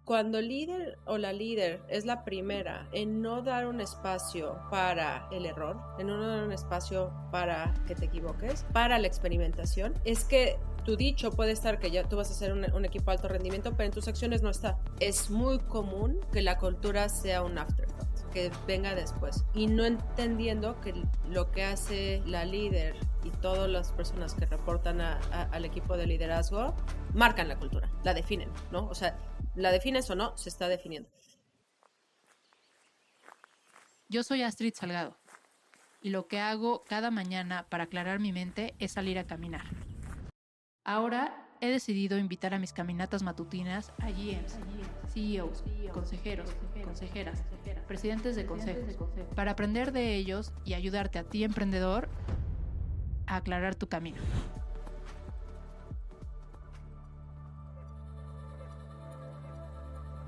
Cuando el líder o la líder es la primera en no dar un espacio para el error, en no dar un espacio para que te equivoques, para la experimentación, es que tu dicho puede estar que ya tú vas a hacer un equipo de alto rendimiento, pero en tus acciones no está. Es muy común que la cultura sea un afterthought, que venga después, y no entendiendo que lo que hace la líder y todas las personas que reportan al equipo de liderazgo marcan la cultura, la definen, ¿no? O sea, la defines o no, se está definiendo. Yo soy Astrid Salgado y lo que hago cada mañana para aclarar mi mente es salir a caminar. Ahora he decidido invitar a mis caminatas matutinas a GMs, CEOs, consejeros, consejeras, presidentes de consejos, para aprender de ellos y ayudarte a ti, emprendedor, a aclarar tu camino.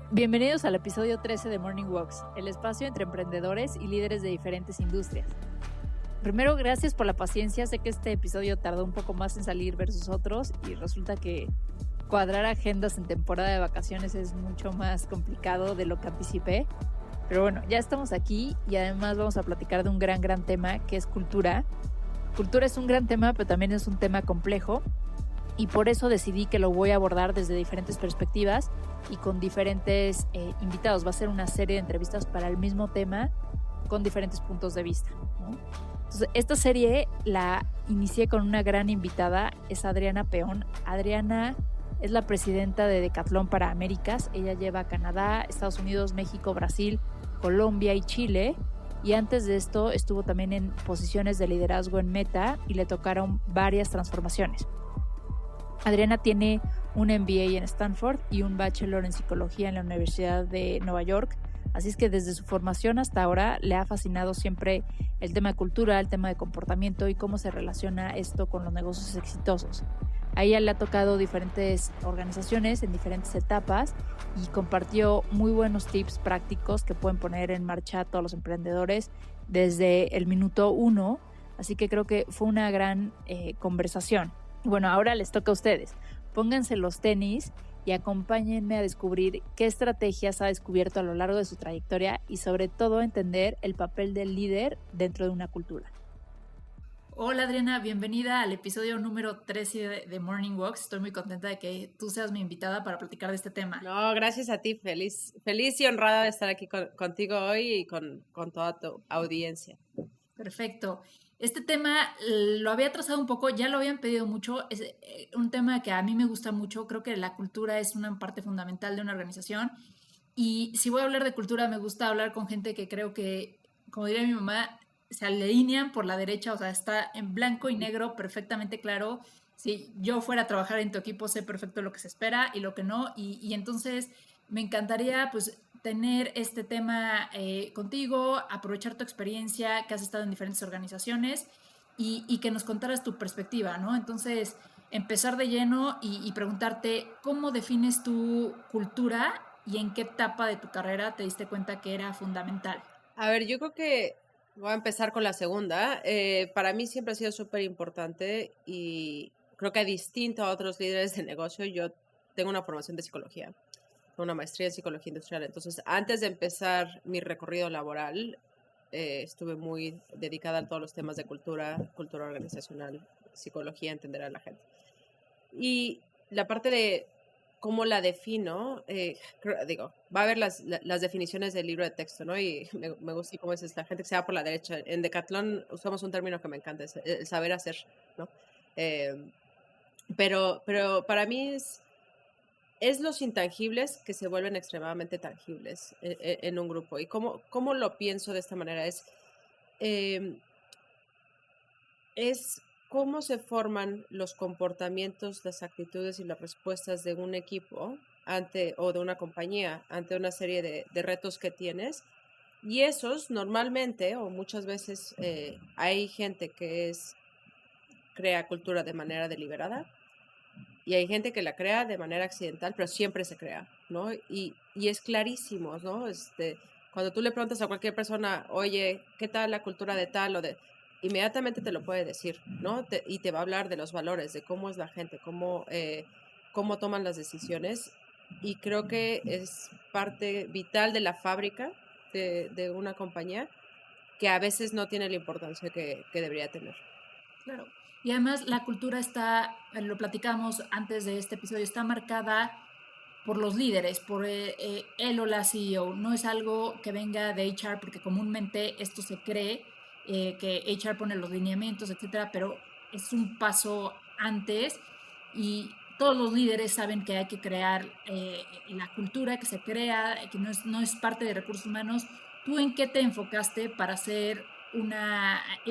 Bienvenidos al episodio 13 de Morning Walks, el espacio entre emprendedores y líderes de diferentes industrias. Primero, gracias por la paciencia. Sé que este episodio tardó un poco más en salir versus otros y resulta que cuadrar agendas en temporada de vacaciones es mucho más complicado de lo que anticipé. Pero bueno, ya estamos aquí y además vamos a platicar de un gran tema que es cultura. Cultura es un gran tema, pero también es un tema complejo y por eso decidí que lo voy a abordar desde diferentes perspectivas y con diferentes invitados. Va a ser una serie de entrevistas para el mismo tema con diferentes puntos de vista, ¿no? Entonces, esta serie la inicié con una gran invitada, es Adriana Peón. Adriana es la presidenta de Decathlon para Américas. Ella lleva a Canadá, Estados Unidos, México, Brasil, Colombia y Chile. Y antes de esto estuvo también en posiciones de liderazgo en Meta y le tocaron varias transformaciones. Adriana tiene un MBA en Stanford y un Bachelor en Psicología en la Universidad de Nueva York. Así es que desde su formación hasta ahora le ha fascinado siempre el tema de cultura, el tema de comportamiento y cómo se relaciona esto con los negocios exitosos. A ella le ha tocado diferentes organizaciones en diferentes etapas y compartió muy buenos tips prácticos que pueden poner en marcha todos los emprendedores desde el minuto 1. Así que creo que fue una gran conversación. Bueno, ahora les toca a ustedes. Pónganse los tenis y acompáñenme a descubrir qué estrategias ha descubierto a lo largo de su trayectoria y sobre todo entender el papel del líder dentro de una cultura. Hola Adriana, bienvenida al episodio número 13 de Morning Walks. Estoy muy contenta de que tú seas mi invitada para platicar de este tema. No, gracias a ti, feliz y honrada de estar aquí contigo hoy y con toda tu audiencia. Perfecto. Este tema lo había trazado un poco, ya lo habían pedido mucho, es un tema que a mí me gusta mucho, creo que la cultura es una parte fundamental de una organización y si voy a hablar de cultura me gusta hablar con gente que creo que, como diría mi mamá, se alinean por la derecha, o sea, está en blanco y negro perfectamente claro. Si yo fuera a trabajar en tu equipo sé perfecto lo que se espera y lo que no y entonces me encantaría pues tener este tema contigo, aprovechar tu experiencia, que has estado en diferentes organizaciones y que nos contaras tu perspectiva, ¿no? Entonces, empezar de lleno y preguntarte cómo defines tu cultura y en qué etapa de tu carrera te diste cuenta que era fundamental. A ver, yo creo que voy a empezar con la segunda. Para mí siempre ha sido súper importante y creo que distinto a otros líderes de negocio, yo tengo una formación de psicología, una maestría en psicología industrial. Entonces, antes de empezar mi recorrido laboral, estuve muy dedicada a todos los temas de cultura organizacional, psicología, entender a la gente. Y la parte de cómo la defino, digo, va a haber las definiciones del libro de texto, ¿no? Y me gusta cómo es la gente que se va por la derecha. En Decathlon usamos un término que me encanta, es el saber hacer, ¿no? Eh, pero para mí es los intangibles que se vuelven extremadamente tangibles en un grupo. ¿Y cómo lo pienso de esta manera? Eh, es cómo se forman los comportamientos, las actitudes y las respuestas de un equipo o de una compañía ante una serie de retos que tienes. Y esos normalmente o muchas veces hay gente que crea cultura de manera deliberada y hay gente que la crea de manera accidental, pero siempre se crea, ¿no? Y es clarísimo, ¿no? Cuando tú le preguntas a cualquier persona, oye, ¿qué tal la cultura de tal o de...? Inmediatamente te lo puede decir, ¿no? Y te va a hablar de los valores, de cómo es la gente, cómo toman las decisiones. y creo que es parte vital de la fábrica de una compañía que a veces no tiene la importancia que debería tener. Claro. Y además la cultura está, lo platicamos antes de este episodio, está marcada por los líderes, por él o la CEO. No es algo que venga de HR, porque comúnmente esto se cree, que HR pone los lineamientos, etcétera, pero es un paso antes y todos los líderes saben que hay que crear la cultura que se crea, que no es parte de recursos humanos. ¿Tú en qué te enfocaste para hacer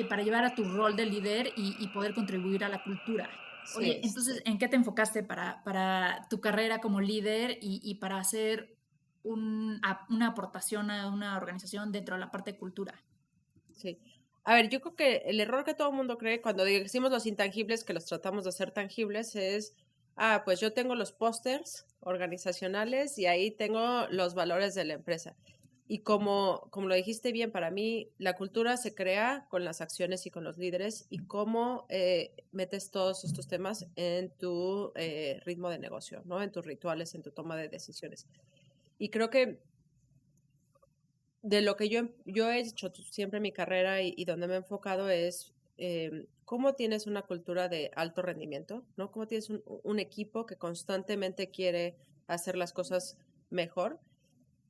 para llevar a tu rol de líder y poder contribuir a la cultura? Oye, Sí, entonces, ¿en qué te enfocaste para tu carrera como líder y para hacer una aportación a una organización dentro de la parte de cultura? sí. A ver, yo creo que el error que todo el mundo cree cuando decimos los intangibles, que los tratamos de hacer tangibles, es, pues yo tengo los pósters organizacionales y ahí tengo los valores de la empresa. Y como lo dijiste bien, para mí la cultura se crea con las acciones y con los líderes y cómo metes todos estos temas en tu ritmo de negocio, ¿no? En tus rituales, en tu toma de decisiones. Y creo que de lo que yo he hecho siempre en mi carrera y donde me he enfocado es cómo tienes una cultura de alto rendimiento, ¿no? Cómo tienes un equipo que constantemente quiere hacer las cosas mejor.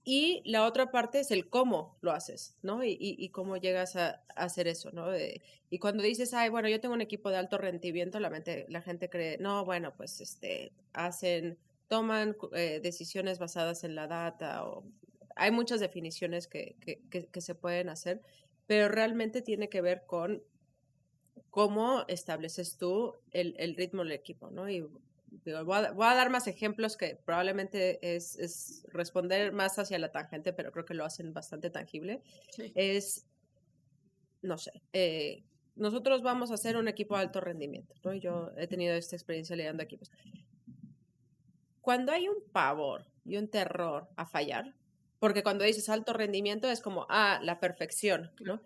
Y la otra parte es el cómo lo haces, ¿no? Y cómo llegas a hacer eso, ¿no? Y cuando dices, ay, bueno, yo tengo un equipo de alto rendimiento, la gente cree, no, bueno, pues toman decisiones basadas en la data o hay muchas definiciones que se pueden hacer, pero realmente tiene que ver con cómo estableces tú el ritmo del equipo, ¿no? Y digo, voy a dar más ejemplos que probablemente es responder más hacia la tangente, pero creo que lo hacen bastante tangible. Sí. Es, no sé, nosotros vamos a hacer un equipo de alto rendimiento, ¿no? Yo he tenido esta experiencia liderando equipos. Cuando hay un pavor y un terror a fallar, porque cuando dices alto rendimiento es como, la perfección, ¿no?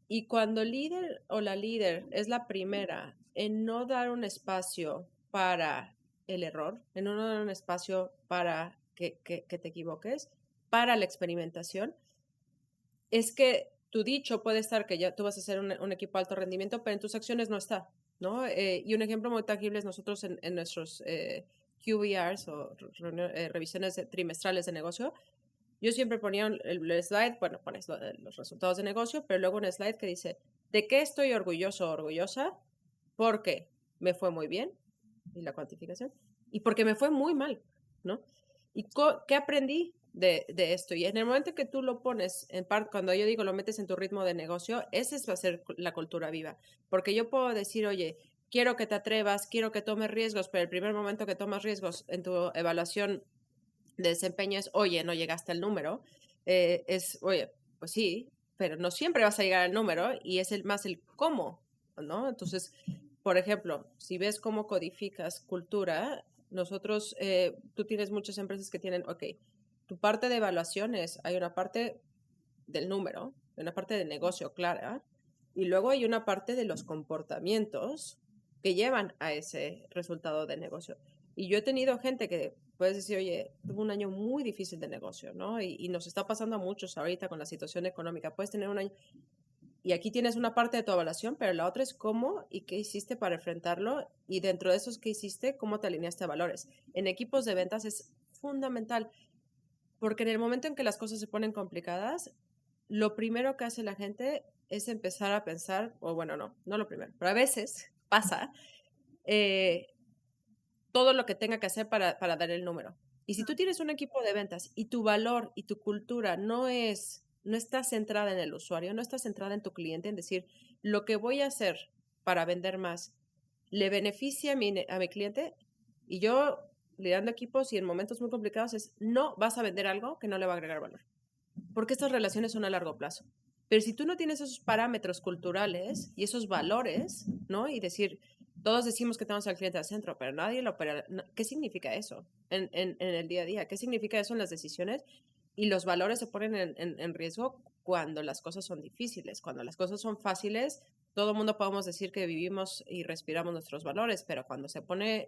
Y cuando el líder o la líder es la primera en no dar un espacio para el error, en no dar un espacio para que te equivoques, para la experimentación, es que tu dicho puede estar que ya tú vas a hacer un equipo de alto rendimiento, pero en tus acciones no está, ¿no? Y un ejemplo muy tangible es nosotros en nuestros QBRs o revisiones trimestrales de negocio. Yo siempre ponía el slide, bueno, pones los resultados de negocio, pero luego un slide que dice, ¿de qué estoy orgulloso o orgullosa? Porque me fue muy bien, y la cuantificación, y porque me fue muy mal, ¿no? ¿Y qué aprendí de esto? Y en el momento que tú lo pones, cuando yo digo lo metes en tu ritmo de negocio, ese va a ser la cultura viva. Porque yo puedo decir, oye, quiero que te atrevas, quiero que tomes riesgos, pero el primer momento que tomas riesgos en tu evaluación de desempeño es, oye, no llegaste al número, oye, pues sí, pero no siempre vas a llegar al número y es más el cómo, ¿no? Entonces, por ejemplo, si ves cómo codificas cultura, nosotros, tú tienes muchas empresas que tienen, ok, tu parte de evaluaciones, hay una parte del número, una parte de negocio clara, y luego hay una parte de los comportamientos que llevan a ese resultado de negocio. Y yo he tenido gente que puedes decir, oye, tuve un año muy difícil de negocio, ¿no? Y nos está pasando a muchos ahorita con la situación económica. Puedes tener un año y aquí tienes una parte de tu evaluación, pero la otra es cómo y qué hiciste para enfrentarlo y dentro de esos que hiciste, cómo te alineaste a valores. En equipos de ventas es fundamental porque en el momento en que las cosas se ponen complicadas, lo primero que hace la gente es empezar a pensar, o bueno, no lo primero, pero a veces pasa todo lo que tenga que hacer para dar el número. Y si tú tienes un equipo de ventas y tu valor y tu cultura no está centrada en el usuario, no está centrada en tu cliente, en decir, lo que voy a hacer para vender más le beneficia a mi cliente, y yo liderando equipos y en momentos muy complicados es, no vas a vender algo que no le va a agregar valor, porque estas relaciones son a largo plazo. Pero si tú no tienes esos parámetros culturales y esos valores, ¿no? Y decir, todos decimos que tenemos al cliente al centro, pero nadie lo opera. ¿Qué significa eso en el día a día? ¿Qué significa eso en las decisiones? Y los valores se ponen en riesgo cuando las cosas son difíciles. Cuando las cosas son fáciles, todo el mundo podemos decir que vivimos y respiramos nuestros valores, pero cuando se pone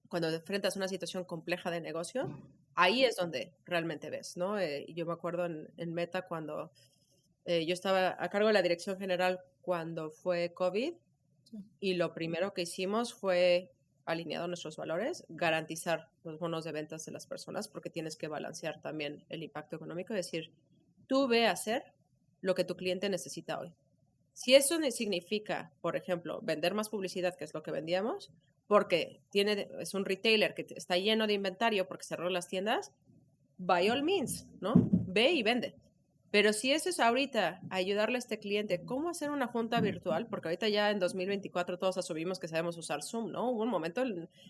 cuando te enfrentas a una situación compleja de negocio, ahí es donde realmente ves, ¿no? Yo me acuerdo en Meta cuando yo estaba a cargo de la dirección general cuando fue COVID y lo primero que hicimos fue, alineado a nuestros valores, garantizar los bonos de ventas de las personas porque tienes que balancear también el impacto económico, es decir, tú ve a hacer lo que tu cliente necesita hoy. Si eso significa, por ejemplo, vender más publicidad, que es lo que vendíamos, porque es un retailer que está lleno de inventario porque cerró las tiendas, by all means, ¿no? Ve y vende. Pero si eso es ahorita ayudarle a este cliente, ¿cómo hacer una junta virtual? Porque ahorita ya en 2024 todos asumimos que sabemos usar Zoom, ¿no? Hubo un momento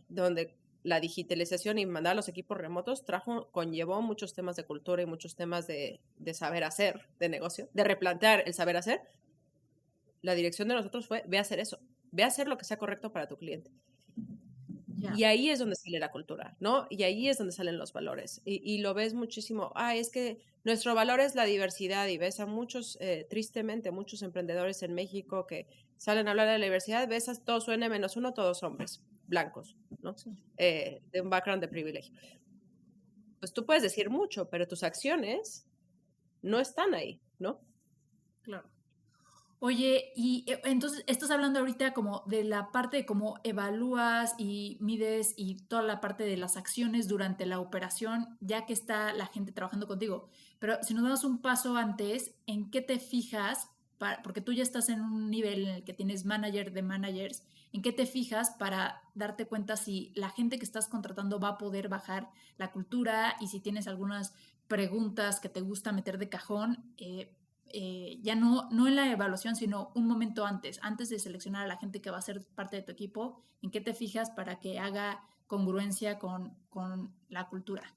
donde la digitalización y mandar a los equipos remotos conllevó muchos temas de cultura y muchos temas de saber hacer, de negocio, de replantear el saber hacer. La dirección de nosotros fue, ve a hacer eso, ve a hacer lo que sea correcto para tu cliente. Ya. Y ahí es donde sale la cultura, ¿no? Y ahí es donde salen los valores. Y lo ves muchísimo. Es que nuestro valor es la diversidad y ves a muchos, tristemente, muchos emprendedores en México que salen a hablar de la diversidad, ves a todos su N-1, todos hombres, blancos, ¿no? Sí. De un background de privilegio. Pues tú puedes decir mucho, pero tus acciones no están ahí, ¿no? Claro. Oye, y entonces estás hablando ahorita como de la parte de cómo evalúas y mides y toda la parte de las acciones durante la operación, ya que está la gente trabajando contigo. Pero si nos damos un paso antes, ¿en qué te fijas? Porque tú ya estás en un nivel en el que tienes manager de managers, ¿en qué te fijas para darte cuenta si la gente que estás contratando va a poder bajar la cultura y si tienes algunas preguntas que te gusta meter de cajón? Ya no en la evaluación, sino un momento antes de seleccionar a la gente que va a ser parte de tu equipo, ¿en qué te fijas para que haga congruencia con la cultura?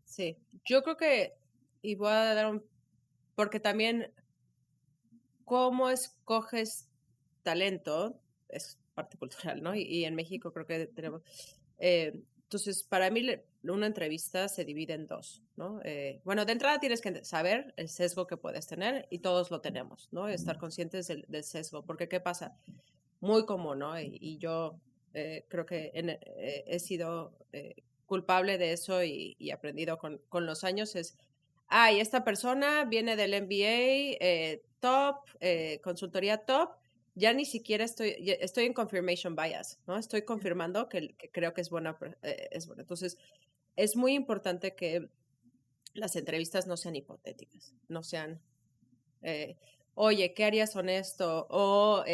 Sí, yo creo que, y voy a dar porque también cómo escoges talento es parte cultural, ¿no? Y en México creo que tenemos, entonces, para mí una entrevista se divide en dos, ¿no? Bueno, de entrada tienes que saber el sesgo que puedes tener y todos lo tenemos, ¿no? Estar conscientes del sesgo, porque ¿qué pasa? Muy común, ¿no? Y yo creo que he sido culpable de eso y aprendido con los años es, y esta persona viene del MBA top, consultoría top, ya ni siquiera estoy en confirmation bias, ¿no? Estoy confirmando que creo que es buena. Entonces, es muy importante que las entrevistas no sean hipotéticas, no sean, oye, ¿qué harías honesto? O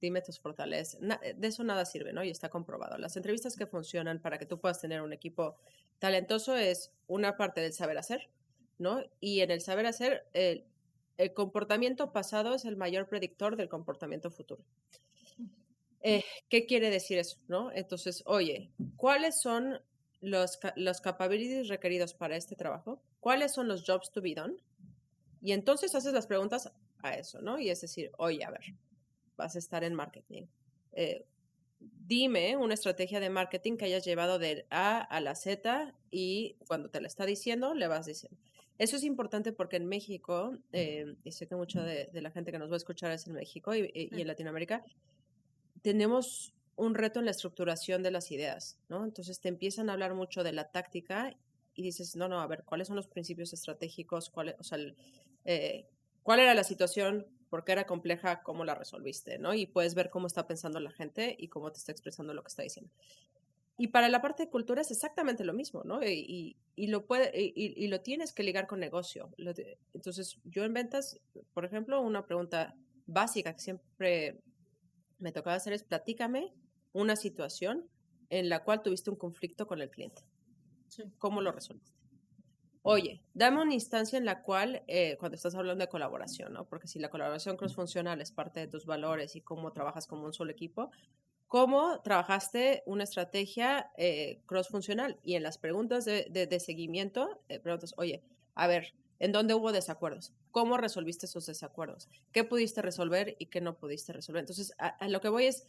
dime tus fortalezas. De eso nada sirve, ¿no? Y está comprobado. Las entrevistas que funcionan para que tú puedas tener un equipo talentoso es una parte del saber hacer, ¿no? Y en el saber hacer, el comportamiento pasado es el mayor predictor del comportamiento futuro. ¿Qué quiere decir eso, no? Entonces, oye, ¿cuáles son los capabilities requeridos para este trabajo? ¿Cuáles son los jobs to be done? Y entonces haces las preguntas a eso, ¿no? Y es decir, oye, a ver, vas a estar en marketing. Dime una estrategia de marketing que hayas llevado del A a la Z y cuando te la está diciendo, le vas diciendo. Eso es importante porque en México, y sé que mucha de la gente que nos va a escuchar es en México y en Latinoamérica, tenemos un reto en la estructuración de las ideas, ¿no? Entonces te empiezan a hablar mucho de la táctica y dices, no, a ver, ¿cuáles son los principios estratégicos? ¿Cuál era la situación? ¿Por qué era compleja? ¿Cómo la resolviste? ¿No? Y puedes ver cómo está pensando la gente y cómo te está expresando lo que está diciendo. Y para la parte de cultura es exactamente lo mismo, ¿no? Y lo tienes que ligar con negocio. Entonces, yo en ventas, por ejemplo, una pregunta básica que siempre me tocaba hacer es platícame una situación en la cual tuviste un conflicto con el cliente. Sí. ¿Cómo lo resolviste? Oye, dame una instancia en la cual, cuando estás hablando de colaboración, ¿no? Porque si la colaboración cross-funcional es parte de tus valores y cómo trabajas como un solo equipo, ¿cómo trabajaste una estrategia cross-funcional? Y en las preguntas de seguimiento, preguntas, oye, a ver, ¿en dónde hubo desacuerdos? ¿Cómo resolviste esos desacuerdos? ¿Qué pudiste resolver y qué no pudiste resolver? Entonces, a lo que voy es,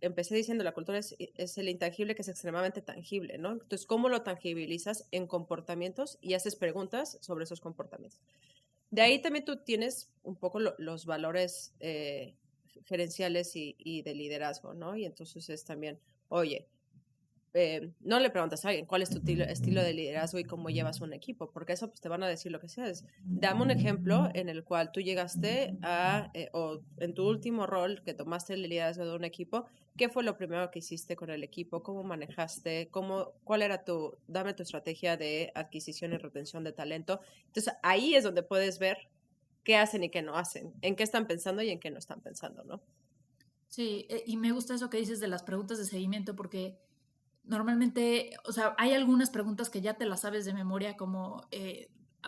empecé diciendo, la cultura es el intangible que es extremadamente tangible, ¿no? Entonces, ¿cómo lo tangibilizas en comportamientos y haces preguntas sobre esos comportamientos? De ahí también tú tienes un poco los valores gerenciales y de liderazgo, ¿no? Y entonces es también, oye, no le preguntas a alguien cuál es tu estilo de liderazgo y cómo llevas un equipo, porque eso pues, te van a decir lo que sea. Dame un ejemplo en el cual tú llegaste o en tu último rol que tomaste el liderazgo de un equipo, ¿qué fue lo primero que hiciste con el equipo? ¿Cómo manejaste? ¿Cuál era dame tu estrategia de adquisición y retención de talento? Entonces ahí es donde puedes ver qué hacen y qué no hacen, en qué están pensando y en qué no están pensando, ¿no? Sí, y me gusta eso que dices de las preguntas de seguimiento, porque normalmente, o sea, hay algunas preguntas que ya te las sabes de memoria, como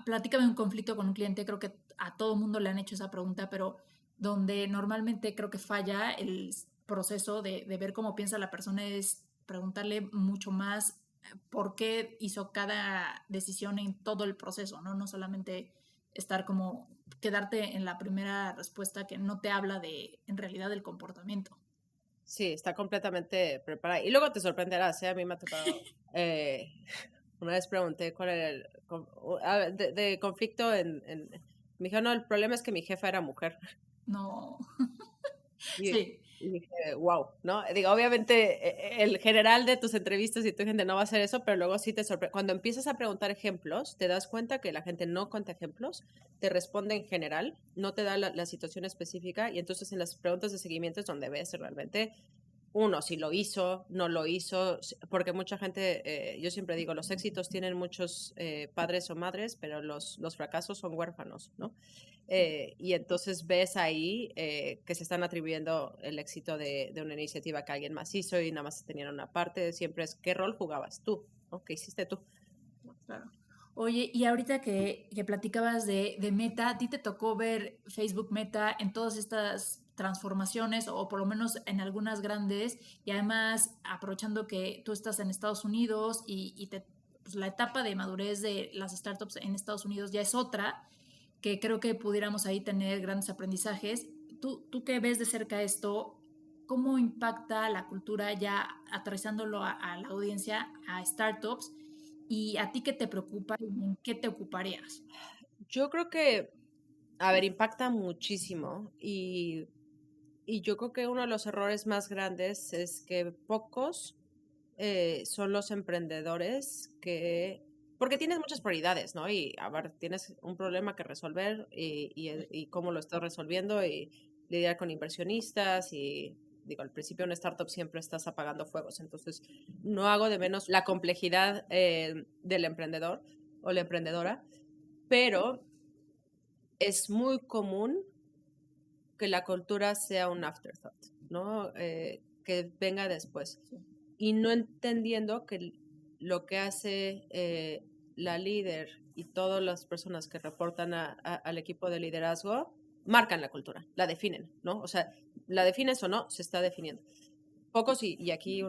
platícame un conflicto con un cliente, creo que a todo mundo le han hecho esa pregunta, pero donde normalmente creo que falla el proceso de ver cómo piensa la persona es preguntarle mucho más por qué hizo cada decisión en todo el proceso, ¿no? No solamente estar como quedarte en la primera respuesta que no te habla de, en realidad, del comportamiento. Sí, está completamente preparada. Y luego te sorprenderás, ¿eh? A mí me ha tocado. Una vez pregunté cuál era de conflicto me dijeron, no, el problema es que mi jefa era mujer. No. Y, Sí. y dije, wow, ¿no? Digo, obviamente el general de tus entrevistas y tu gente no va a hacer eso, pero luego sí te sorprende. Cuando empiezas a preguntar ejemplos, te das cuenta que la gente no cuenta ejemplos, te responde en general, no te da la situación específica, y entonces en las preguntas de seguimiento es donde ves realmente uno, si lo hizo, no lo hizo, porque mucha gente, yo siempre digo, los éxitos tienen muchos padres o madres, pero los fracasos son huérfanos, ¿no? Y entonces ves ahí que se están atribuyendo el éxito de una iniciativa que alguien más hizo y nada más tenían una parte, siempre es qué rol jugabas tú, ¿no? ¿Qué hiciste tú? Claro. Oye, y ahorita que platicabas de Meta, ¿a ti te tocó ver Facebook Meta en todas estas transformaciones o por lo menos en algunas grandes? Y además, aprovechando que tú estás en Estados Unidos pues, la etapa de madurez de las startups en Estados Unidos ya es otra, que creo que pudiéramos ahí tener grandes aprendizajes. ¿Tú qué ves de cerca esto? ¿Cómo impacta la cultura ya aterrizándolo a la audiencia, a startups? ¿Y a ti qué te preocupa y en qué te ocuparías? Yo creo que, a ver, impacta muchísimo y yo creo que uno de los errores más grandes es que pocos son los emprendedores porque tienes muchas prioridades, ¿no? Y a ver, tienes un problema que resolver y cómo lo estás resolviendo y lidiar con inversionistas y digo, al principio en una startup siempre estás apagando fuegos, entonces no hago de menos la complejidad del emprendedor o la emprendedora, pero es muy común que la cultura sea un afterthought, ¿no? Que venga después. Y no entendiendo que lo que hace la líder y todas las personas que reportan al equipo de liderazgo marcan la cultura, la definen, ¿no? O sea, la defines o no, se está definiendo. Pocos, y aquí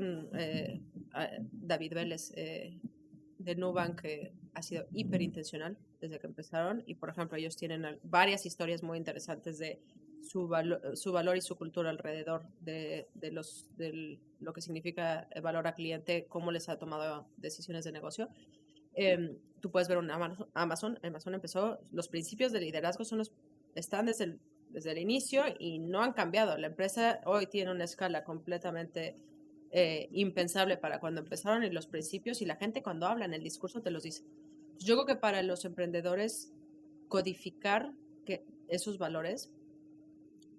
David Vélez de Nubank que ha sido hiperintencional desde que empezaron y por ejemplo ellos tienen varias historias muy interesantes de su valor y su cultura alrededor de lo que significa el valor al cliente, cómo les ha tomado decisiones de negocio. Tú puedes ver un Amazon empezó, los principios de liderazgo están desde el inicio y no han cambiado. La empresa hoy tiene una escala completamente impensable para cuando empezaron y los principios y la gente cuando habla en el discurso te los dice. Yo creo que para los emprendedores codificar esos valores,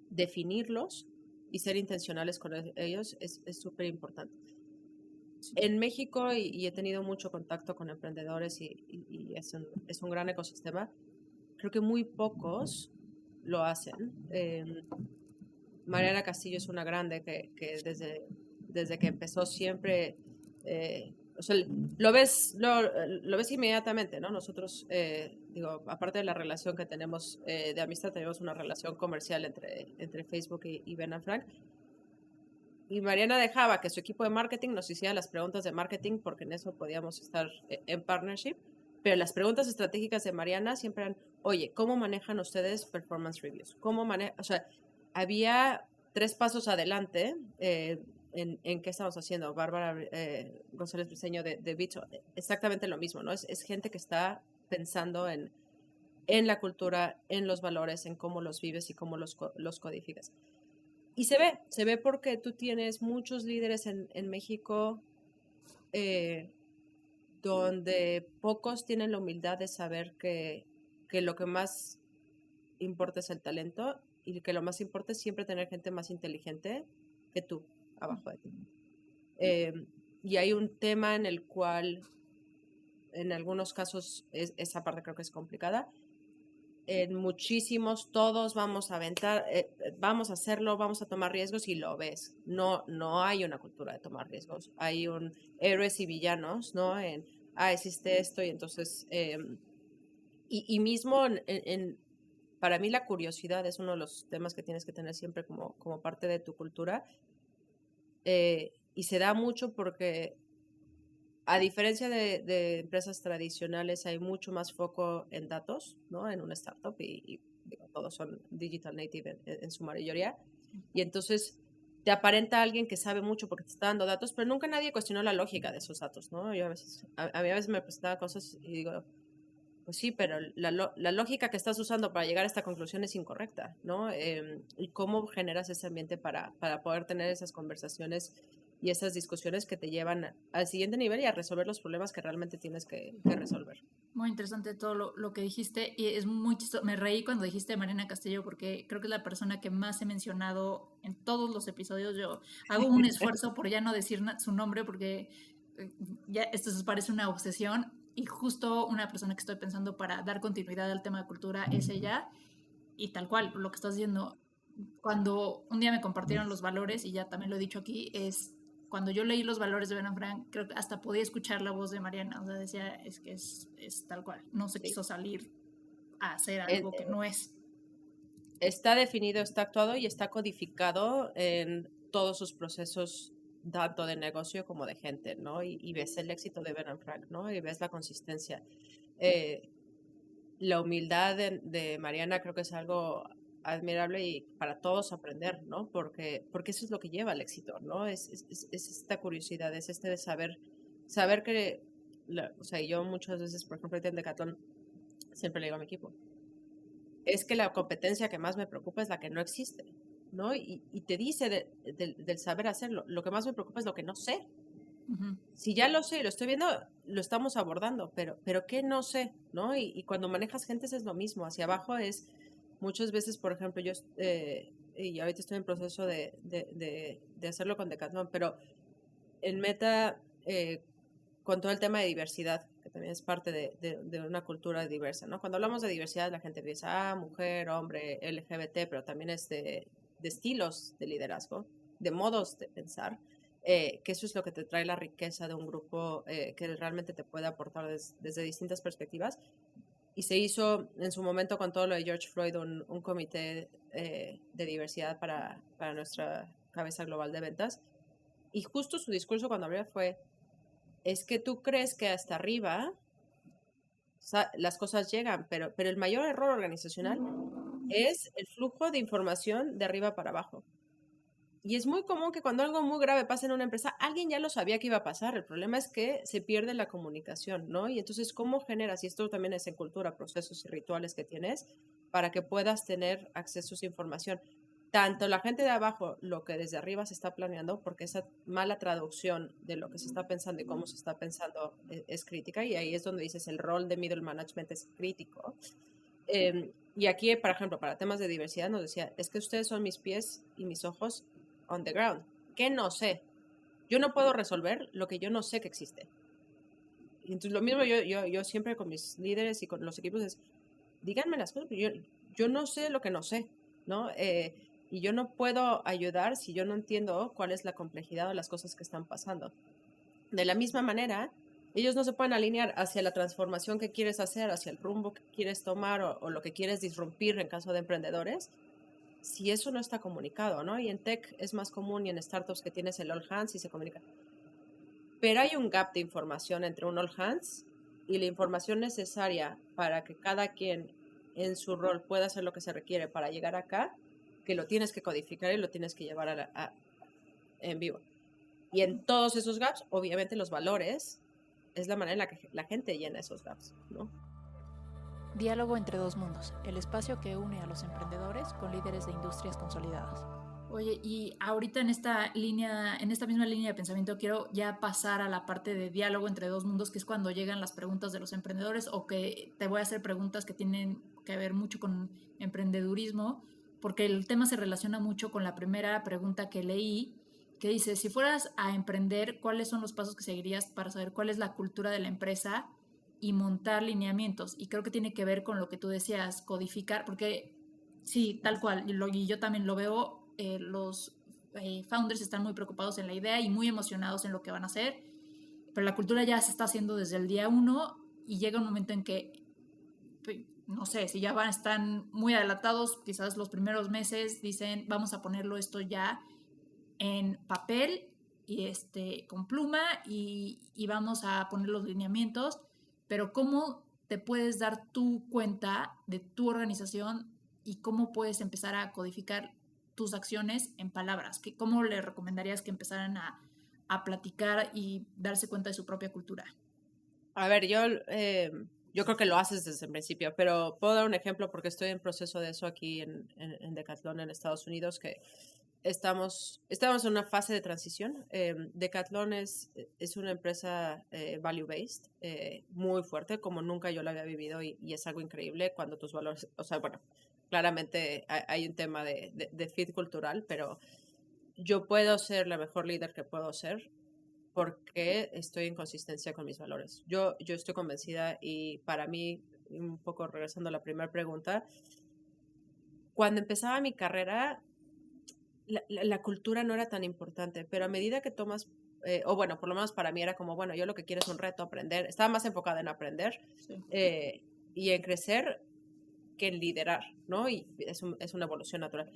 definirlos y ser intencionales con ellos es súper importante. En México, y he tenido mucho contacto con emprendedores y es un gran ecosistema, creo que muy pocos lo hacen. Mariana Castillo es una grande que desde que empezó siempre, o sea, lo ves inmediatamente, ¿no? Nosotros, digo, aparte de la relación que tenemos de amistad, tenemos una relación comercial entre Facebook y Ben & Frank. Y Mariana dejaba que su equipo de marketing nos hiciera las preguntas de marketing porque en eso podíamos estar en partnership. Pero las preguntas estratégicas de Mariana siempre eran, oye, ¿cómo manejan ustedes performance reviews? O sea, había 3 pasos adelante en qué estamos haciendo. Bárbara González Briceño de Bitso, exactamente lo mismo, ¿no? Es gente que está pensando en la cultura, en los valores, en cómo los vives y cómo los codificas. Y se ve porque tú tienes muchos líderes en México donde pocos tienen la humildad de saber que lo que más importa es el talento y que lo más importa es siempre tener gente más inteligente que tú abajo de ti. Y hay un tema en el cual en algunos casos esa parte creo que es complicada. En muchísimos, todos vamos a aventar, vamos a hacerlo, vamos a tomar riesgos y lo ves. No hay una cultura de tomar riesgos. Hay un héroes y villanos, ¿no? Existe esto y entonces, y mismo para mí la curiosidad es uno de los temas que tienes que tener siempre como parte de tu cultura. Y se da mucho porque a diferencia de empresas tradicionales, hay mucho más foco en datos, ¿no? En una startup y digo, todos son digital native en su mayoría. Y entonces te aparenta alguien que sabe mucho porque te está dando datos, pero nunca nadie cuestionó la lógica de esos datos, ¿no? Yo a mí a veces me presentaba cosas y digo, pues sí, pero la lógica que estás usando para llegar a esta conclusión es incorrecta, ¿no? Y cómo generas ese ambiente para poder tener esas conversaciones y esas discusiones que te llevan al siguiente nivel y a resolver los problemas que realmente tienes que resolver. Muy interesante todo lo que dijiste y es muy chistoso. Me reí cuando dijiste Mariana Castillo porque creo que es la persona que más he mencionado en todos los episodios. Yo hago un esfuerzo por ya no decir su nombre porque ya esto se parece una obsesión y justo una persona que estoy pensando para dar continuidad al tema de cultura es ella y tal cual, lo que estás diciendo. Cuando un día me compartieron los valores y ya también lo he dicho aquí, es cuando yo leí los valores de Ben Frank, creo que hasta podía escuchar la voz de Mariana, o sea, decía, es que es tal cual, no se quiso salir a hacer algo que no es. Está definido, está actuado y está codificado en todos sus procesos, tanto de negocio como de gente, ¿no? Y ves el éxito de Ben Frank, ¿no? Y ves la consistencia. La humildad de Mariana creo que es algo admirable y para todos aprender, ¿no? Porque eso es lo que lleva al éxito, ¿no? Es esta curiosidad, es de saber que, o sea, yo muchas veces, por ejemplo, en Decathlon, siempre le digo a mi equipo, es que la competencia que más me preocupa es la que no existe, ¿no? Y te dice del saber hacerlo, lo que más me preocupa es lo que no sé. Uh-huh. Si ya lo sé y lo estoy viendo, lo estamos abordando, pero ¿qué no sé? ¿No? Y cuando manejas gentes es lo mismo, hacia abajo es muchas veces, por ejemplo, yo, y ahorita estoy en proceso de hacerlo con Decathlon, pero en Meta, con todo el tema de diversidad, que también es parte de una cultura diversa, ¿no? Cuando hablamos de diversidad, la gente piensa, mujer, hombre, LGBT, pero también es de estilos de liderazgo, de modos de pensar, que eso es lo que te trae la riqueza de un grupo que realmente te puede aportar desde distintas perspectivas. Y se hizo en su momento con todo lo de George Floyd un comité de diversidad para nuestra cabeza global de ventas. Y justo su discurso cuando abrió fue, es que tú crees que hasta arriba las cosas llegan, pero el mayor error organizacional es el flujo de información de arriba para abajo. Y es muy común que cuando algo muy grave pasa en una empresa, alguien ya lo sabía que iba a pasar. El problema es que se pierde la comunicación, ¿no? Y entonces, ¿cómo generas? Y esto también es en cultura, procesos y rituales que tienes para que puedas tener acceso a esa información. Tanto la gente de abajo, lo que desde arriba se está planeando, porque esa mala traducción de lo que se está pensando y cómo se está pensando es crítica, y ahí es donde dices el rol de middle management es crítico. Y aquí, por ejemplo, para temas de diversidad nos decía, es que ustedes son mis pies y mis ojos on the ground. ¿Qué no sé? Yo no puedo resolver lo que yo no sé que existe. Y entonces lo mismo yo siempre con mis líderes y con los equipos es, díganme las cosas, yo no sé lo que no sé, ¿no? Y yo no puedo ayudar si yo no entiendo cuál es la complejidad de las cosas que están pasando. De la misma manera, ellos no se pueden alinear hacia la transformación que quieres hacer, hacia el rumbo que quieres tomar o lo que quieres disrumpir en caso de emprendedores, si eso no está comunicado, ¿no? Y en tech es más común y en startups que tienes el all hands y se comunica. Pero hay un gap de información entre un all hands y la información necesaria para que cada quien en su rol pueda hacer lo que se requiere para llegar acá, que lo tienes que codificar y lo tienes que llevar en vivo. Y en todos esos gaps, obviamente los valores es la manera en la que la gente llena esos gaps, ¿no? Diálogo entre dos mundos, el espacio que une a los emprendedores con líderes de industrias consolidadas. Oye, y ahorita en esta misma línea de pensamiento, quiero ya pasar a la parte de diálogo entre dos mundos, que es cuando llegan las preguntas de los emprendedores, o que te voy a hacer preguntas que tienen que ver mucho con emprendedurismo, porque el tema se relaciona mucho con la primera pregunta que leí, que dice, si fueras a emprender, ¿cuáles son los pasos que seguirías para saber cuál es la cultura de la empresa y montar lineamientos? Y creo que tiene que ver con lo que tú decías, codificar, porque sí, tal cual, y yo también lo veo, los founders están muy preocupados en la idea y muy emocionados en lo que van a hacer, pero la cultura ya se está haciendo desde el día uno y llega un momento en que, no sé, si ya están muy adelantados, quizás los primeros meses dicen, vamos a ponerlo esto ya en papel y con pluma y vamos a poner los lineamientos, pero ¿cómo te puedes dar tu cuenta de tu organización y cómo puedes empezar a codificar tus acciones en palabras? ¿Cómo le recomendarías que empezaran a platicar y darse cuenta de su propia cultura? A ver, yo creo que lo haces desde el principio, pero puedo dar un ejemplo porque estoy en proceso de eso aquí en Decathlon en Estados Unidos, que estamos en una fase de transición. Decathlon es una empresa value-based, muy fuerte, como nunca yo la había vivido, y es algo increíble cuando tus valores, o sea, bueno, claramente hay un tema de fit cultural, pero yo puedo ser la mejor líder que puedo ser porque estoy en consistencia con mis valores. Yo estoy convencida, y para mí, un poco regresando a la primera pregunta, cuando empezaba mi carrera, la cultura no era tan importante, pero a medida que tomas, o bueno, por lo menos para mí era como, bueno, yo lo que quiero es un reto, aprender. Estaba más enfocada en aprender Sí. Y en crecer que en liderar, ¿no? Y es una evolución natural.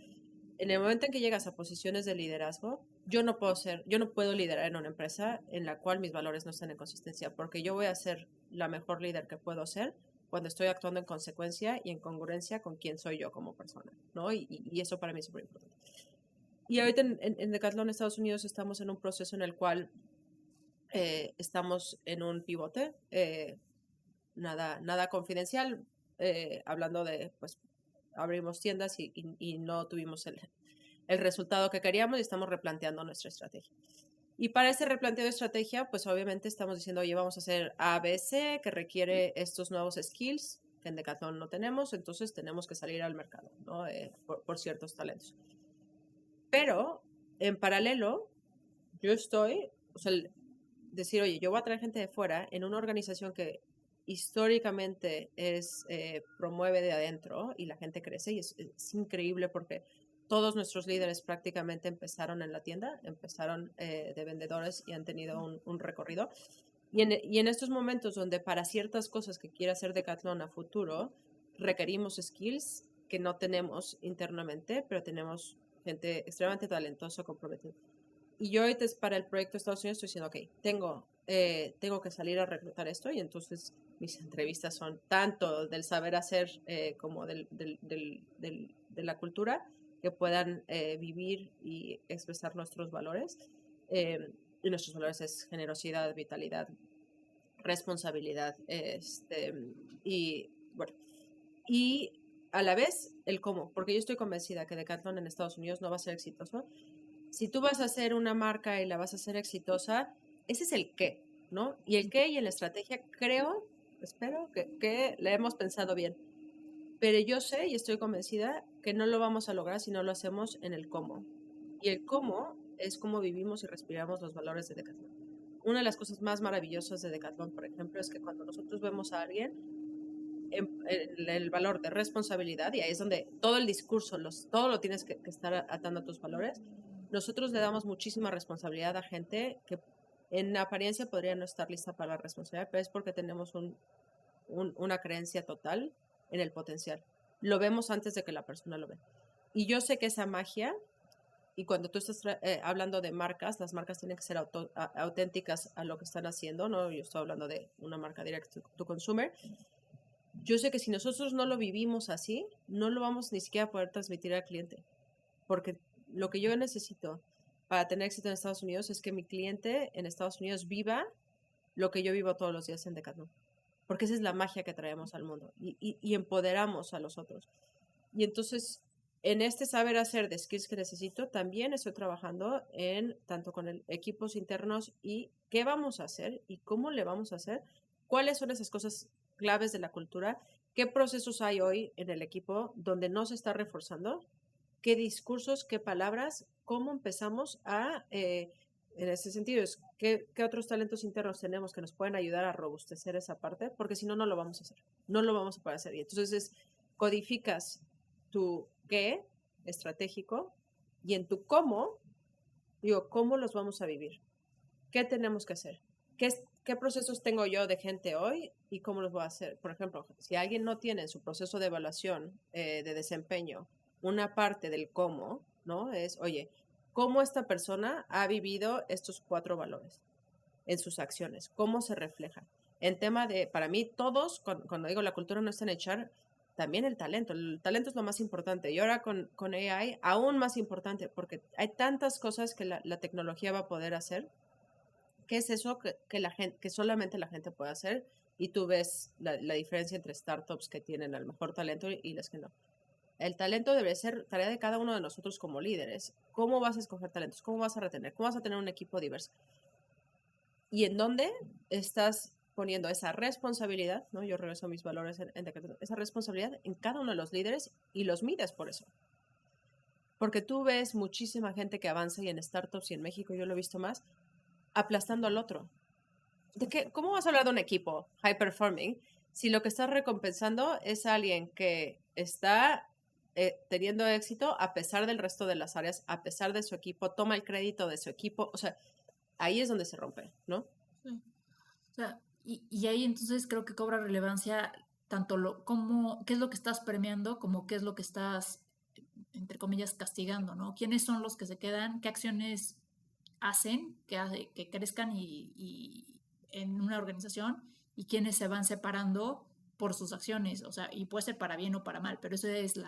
En el momento en que llegas a posiciones de liderazgo, yo no puedo liderar en una empresa en la cual mis valores no están en consistencia, porque yo voy a ser la mejor líder que puedo ser cuando estoy actuando en consecuencia y en congruencia con quién soy yo como persona, ¿no? Y eso para mí es súper importante. Y ahorita en Decathlon, Estados Unidos, estamos en un proceso en el cual estamos en un pivote, nada confidencial, hablando de, pues, abrimos tiendas y no tuvimos el resultado que queríamos y estamos replanteando nuestra estrategia. Y para ese replanteo de estrategia, pues obviamente estamos diciendo, oye, vamos a hacer ABC, que requiere estos nuevos skills que en Decathlon no tenemos, entonces tenemos que salir al mercado, ¿no? Por ciertos talentos. Pero, en paralelo, yo estoy, o sea, decir, oye, yo voy a traer gente de fuera en una organización que históricamente promueve de adentro y la gente crece, y es increíble porque todos nuestros líderes prácticamente empezaron en la tienda, empezaron de vendedores y han tenido un recorrido. Y en estos momentos donde para ciertas cosas que quiera hacer Decathlon a futuro, requerimos skills que no tenemos internamente, pero tenemos gente extremadamente talentosa, comprometida. Y yo ahorita para el proyecto de Estados Unidos estoy diciendo, ok, tengo que salir a reclutar esto, y entonces mis entrevistas son tanto del saber hacer como de la cultura, que puedan vivir y expresar nuestros valores. Y nuestros valores es generosidad, vitalidad, responsabilidad, y bueno, y a la vez el cómo, porque yo estoy convencida que Decathlon en Estados Unidos no va a ser exitoso. Si tú vas a hacer una marca y la vas a hacer exitosa, ese es el qué, ¿no? Y el qué y en la estrategia espero que la hemos pensado bien. Pero yo sé y estoy convencida que no lo vamos a lograr si no lo hacemos en el cómo. Y el cómo es cómo vivimos y respiramos los valores de Decathlon. Una de las cosas más maravillosas de Decathlon, por ejemplo, es que cuando nosotros vemos a alguien en el valor de responsabilidad, y ahí es donde todo el discurso, todo lo tienes que estar atando a tus valores, nosotros le damos muchísima responsabilidad a gente que en apariencia podría no estar lista para la responsabilidad, pero es porque tenemos una creencia total en el potencial. Lo vemos antes de que la persona lo ve. Y yo sé que esa magia, y cuando tú estás hablando de marcas, las marcas tienen que ser auténticas a lo que están haciendo, ¿no? Yo estoy hablando de una marca direct to consumer. Yo sé que si nosotros no lo vivimos así, no lo vamos ni siquiera a poder transmitir al cliente. Porque lo que yo necesito para tener éxito en Estados Unidos es que mi cliente en Estados Unidos viva lo que yo vivo todos los días en Decathlon. Porque esa es la magia que traemos al mundo y empoderamos a los otros. Y entonces en este saber hacer de skills que necesito, también estoy trabajando en tanto con equipos internos y qué vamos a hacer y cómo le vamos a hacer, cuáles son esas cosas claves de la cultura, qué procesos hay hoy en el equipo donde no se está reforzando, qué discursos, qué palabras, cómo empezamos en ese sentido, qué otros talentos internos tenemos que nos pueden ayudar a robustecer esa parte, porque si no, no lo vamos a hacer, no lo vamos a poder hacer. Y entonces codificas tu qué estratégico y en tu cómo, digo, cómo los vamos a vivir, qué tenemos que hacer, qué procesos tengo yo de gente hoy y cómo los voy a hacer. Por ejemplo, si alguien no tiene en su proceso de evaluación de desempeño una parte del cómo, ¿no? Es, oye, ¿cómo esta persona ha vivido estos 4 valores en sus acciones? ¿Cómo se reflejan? En tema de, para mí, todos, cuando digo la cultura no está en echar, también el talento es lo más importante. Y ahora con AI, aún más importante, porque hay tantas cosas que la tecnología va a poder hacer. ¿Qué es eso que solamente la gente puede hacer? Y tú ves la diferencia entre startups que tienen el mejor talento y las que no. El talento debe ser tarea de cada uno de nosotros como líderes. ¿Cómo vas a escoger talentos? ¿Cómo vas a retener? ¿Cómo vas a tener un equipo diverso? ¿Y en dónde estás poniendo esa responsabilidad? ¿No? Yo regreso a mis valores esa responsabilidad en cada uno de los líderes y los mides por eso. Porque tú ves muchísima gente que avanza y en startups y en México yo lo he visto más, aplastando al otro. ¿Cómo vas a hablar de un equipo high performing si lo que estás recompensando es alguien que está teniendo éxito a pesar del resto de las áreas, a pesar de su equipo, toma el crédito de su equipo? O sea, ahí es donde se rompe, ¿no? Sí. O sea, y ahí entonces creo que cobra relevancia tanto qué es lo que estás premiando como qué es lo que estás, entre comillas, castigando, ¿no? ¿Quiénes son los que se quedan? ¿Qué acciones hacen que crezcan y en una organización? ¿Y quiénes se van separando por sus acciones? O sea, y puede ser para bien o para mal, pero eso es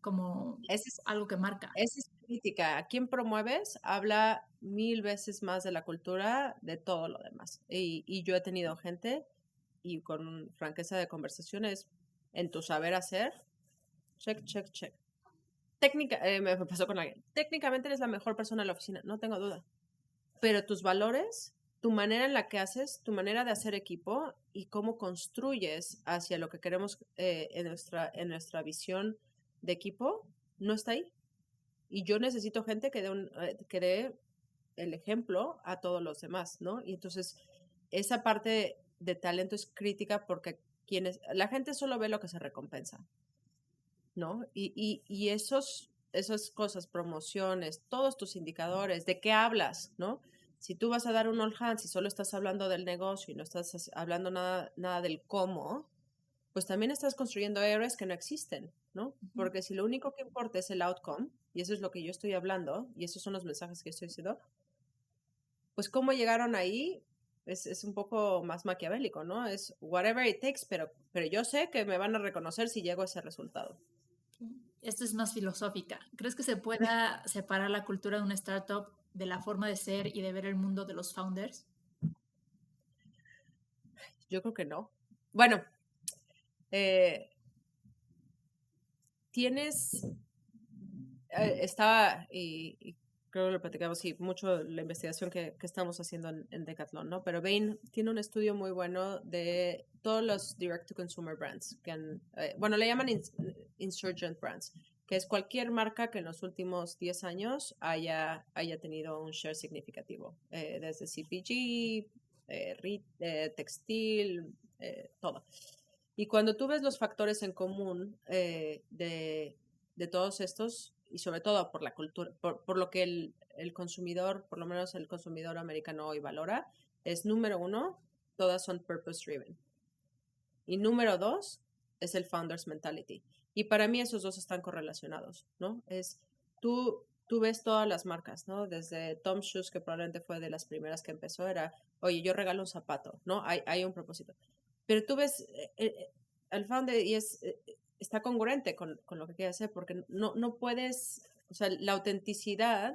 como algo que marca. Esa es crítica. A quien promueves habla 1000 veces más de la cultura de todo lo demás. Y yo he tenido gente, y con franqueza de conversaciones, en tu saber hacer, check, check, check. Me pasó con alguien. Técnicamente eres la mejor persona en la oficina, no tengo duda. Pero tus valores, tu manera en la que haces, tu manera de hacer equipo y cómo construyes hacia lo que queremos en nuestra visión de equipo, no está ahí. Y yo necesito gente que dé el ejemplo a todos los demás, ¿no? Y entonces esa parte de talento es crítica porque la gente solo ve lo que se recompensa, ¿no? Y esas cosas, promociones, todos tus indicadores, de qué hablas, ¿no? Si tú vas a dar un all hands y solo estás hablando del negocio y no estás hablando nada del cómo, pues también estás construyendo héroes que no existen, ¿no? Porque si lo único que importa es el outcome, y eso es lo que yo estoy hablando, y esos son los mensajes que estoy diciendo, pues cómo llegaron ahí es un poco más maquiavélico, ¿no? Es whatever it takes, pero yo sé que me van a reconocer si llego a ese resultado. Esta es más filosófica. ¿Crees que se pueda separar la cultura de una startup de la forma de ser y de ver el mundo de los founders? Yo creo que no. Bueno, estaba, y creo que lo platicamos, sí, mucho la investigación que estamos haciendo en Decathlon, ¿no? Pero Bain tiene un estudio muy bueno de todos los direct-to-consumer brands, bueno, le llaman insurgent brands, que es cualquier marca que en los últimos 10 años haya tenido un share significativo, desde CPG, textil, todo. Y cuando tú ves los factores en común de todos estos, y sobre todo por la cultura, por lo que el consumidor, por lo menos el consumidor americano hoy valora, es número 1, todas son purpose driven. Y número 2 es el founder's mentality. Y para mí esos dos están correlacionados, ¿no? Tú ves todas las marcas, ¿no? Desde Tom Shoes, que probablemente fue de las primeras que empezó, era, oye, yo regalo un zapato, ¿no? Hay un propósito. Pero tú ves al founder y está congruente con lo que quiere hacer, porque no puedes, o sea, la autenticidad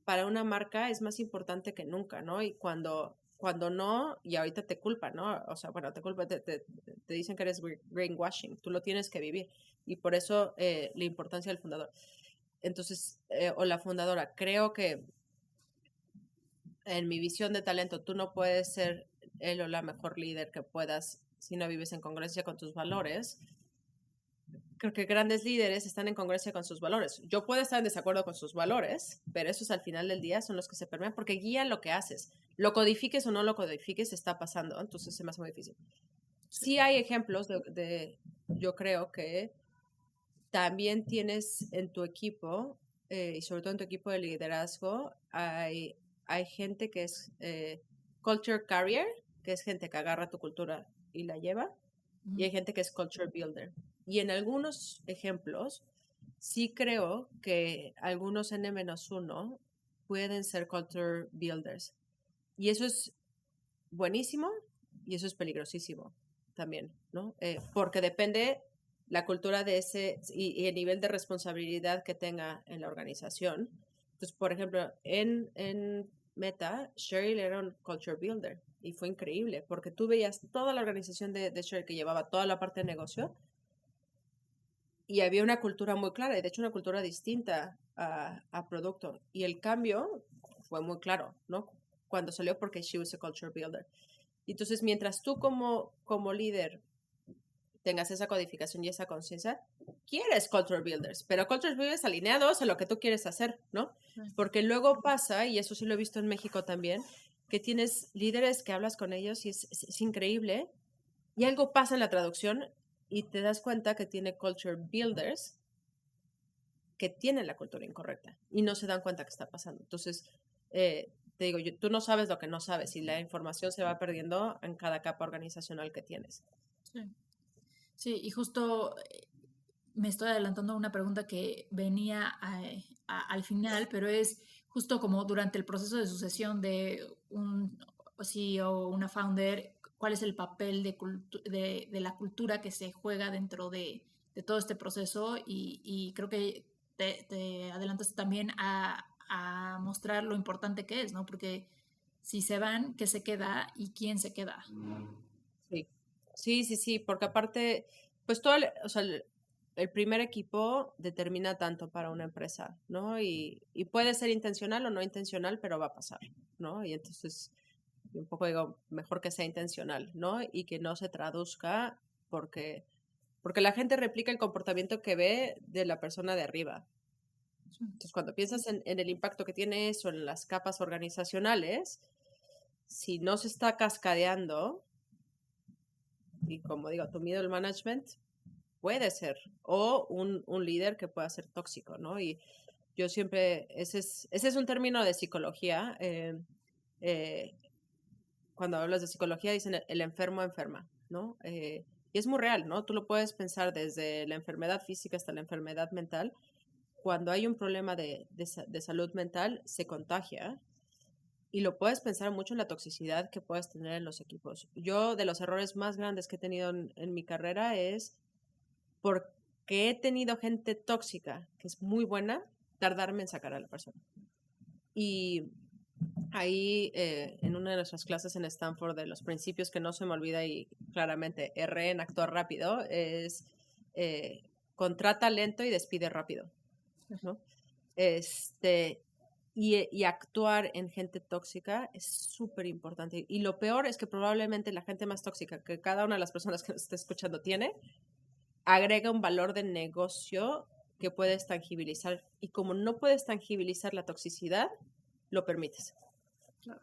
para una marca es más importante que nunca, ¿no? Y cuando cuando no, y ahorita te culpan, ¿no? O sea, bueno, te culpan, te dicen que eres greenwashing, tú lo tienes que vivir. Y por eso la importancia del fundador. Entonces, o la fundadora, creo que en mi visión de talento, tú no puedes ser el o la mejor líder que puedas si no vives en congruencia con tus valores. Creo que grandes líderes están en congruencia con sus valores. Yo puedo estar en desacuerdo con sus valores, pero esos al final del día son los que se permean porque guían lo que haces. Lo codifiques o no lo codifiques, está pasando, entonces se me hace muy difícil. Sí hay ejemplos yo creo que también tienes en tu equipo, y sobre todo en tu equipo de liderazgo, hay gente que es culture carrier, que es gente que agarra tu cultura y la lleva, y hay gente que es culture builder. Y en algunos ejemplos, sí creo que algunos N-1 pueden ser culture builders. Y eso es buenísimo y eso es peligrosísimo también, ¿no? Porque depende la cultura de ese y el nivel de responsabilidad que tenga en la organización. Entonces, por ejemplo, en Meta, Sheryl era un culture builder y fue increíble porque tú veías toda la organización de Sheryl que llevaba toda la parte de negocio y había una cultura muy clara y de hecho una cultura distinta a producto. Y el cambio fue muy claro, ¿no? Cuando salió porque she was a culture builder. Entonces, mientras tú como líder tengas esa codificación y esa conciencia, quieres culture builders, pero culture builders alineados a lo que tú quieres hacer, ¿no? Porque luego pasa, y eso sí lo he visto en México también, que tienes líderes que hablas con ellos y es increíble, y algo pasa en la traducción y te das cuenta que tiene culture builders que tienen la cultura incorrecta y no se dan cuenta que está pasando. Entonces, te digo, tú no sabes lo que no sabes y la información se va perdiendo en cada capa organizacional que tienes. Sí, sí, y justo me estoy adelantando a una pregunta que venía al final, pero es justo como durante el proceso de sucesión de un CEO o una founder, ¿cuál es el papel de la cultura que se juega dentro de todo este proceso? Y creo que te adelantas también a mostrar lo importante que es, ¿no? Porque si se van, ¿qué se queda y quién se queda? Sí, porque aparte, pues o sea, el primer equipo determina tanto para una empresa, ¿no? Y puede ser intencional o no intencional, pero va a pasar, ¿no? Y entonces, un poco digo, mejor que sea intencional, ¿no? Y que no se traduzca porque la gente replica el comportamiento que ve de la persona de arriba. Entonces, cuando piensas en el impacto que tiene eso en las capas organizacionales, si no se está cascadeando, y como digo, tu middle management puede ser, o un líder que pueda ser tóxico, ¿no? Y yo siempre, ese es un término de psicología. Cuando hablas de psicología dicen el enfermo enferma, ¿no? Y es muy real, ¿no? Tú lo puedes pensar desde la enfermedad física hasta la enfermedad mental. Cuando hay un problema de salud mental, se contagia. Y lo puedes pensar mucho en la toxicidad que puedes tener en los equipos. Yo, de los errores más grandes que he tenido en mi carrera es porque he tenido gente tóxica, que es muy buena, tardarme en sacar a la persona. Y ahí, en una de nuestras clases en Stanford, de los principios que no se me olvida y claramente erré en actuar rápido, es contrata lento y despide rápido, ¿no? Y actuar en gente tóxica es súper importante. Y lo peor es que probablemente la gente más tóxica que cada una de las personas que nos está escuchando tiene, agrega un valor de negocio que puedes tangibilizar. Y como no puedes tangibilizar la toxicidad, lo permites. Claro.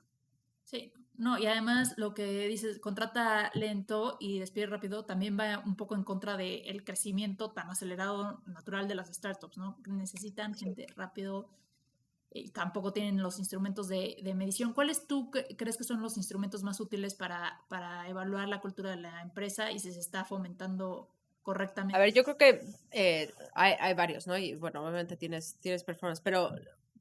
Sí, no, y además lo que dices, contrata lento y despide rápido, también va un poco en contra del crecimiento tan acelerado natural de las startups, ¿no? Necesitan gente rápido y tampoco tienen los instrumentos de medición. ¿Cuáles tú crees que son los instrumentos más útiles para evaluar la cultura de la empresa y si se está fomentando correctamente? A ver, yo creo que hay varios, ¿no? Y bueno, obviamente tienes performance, pero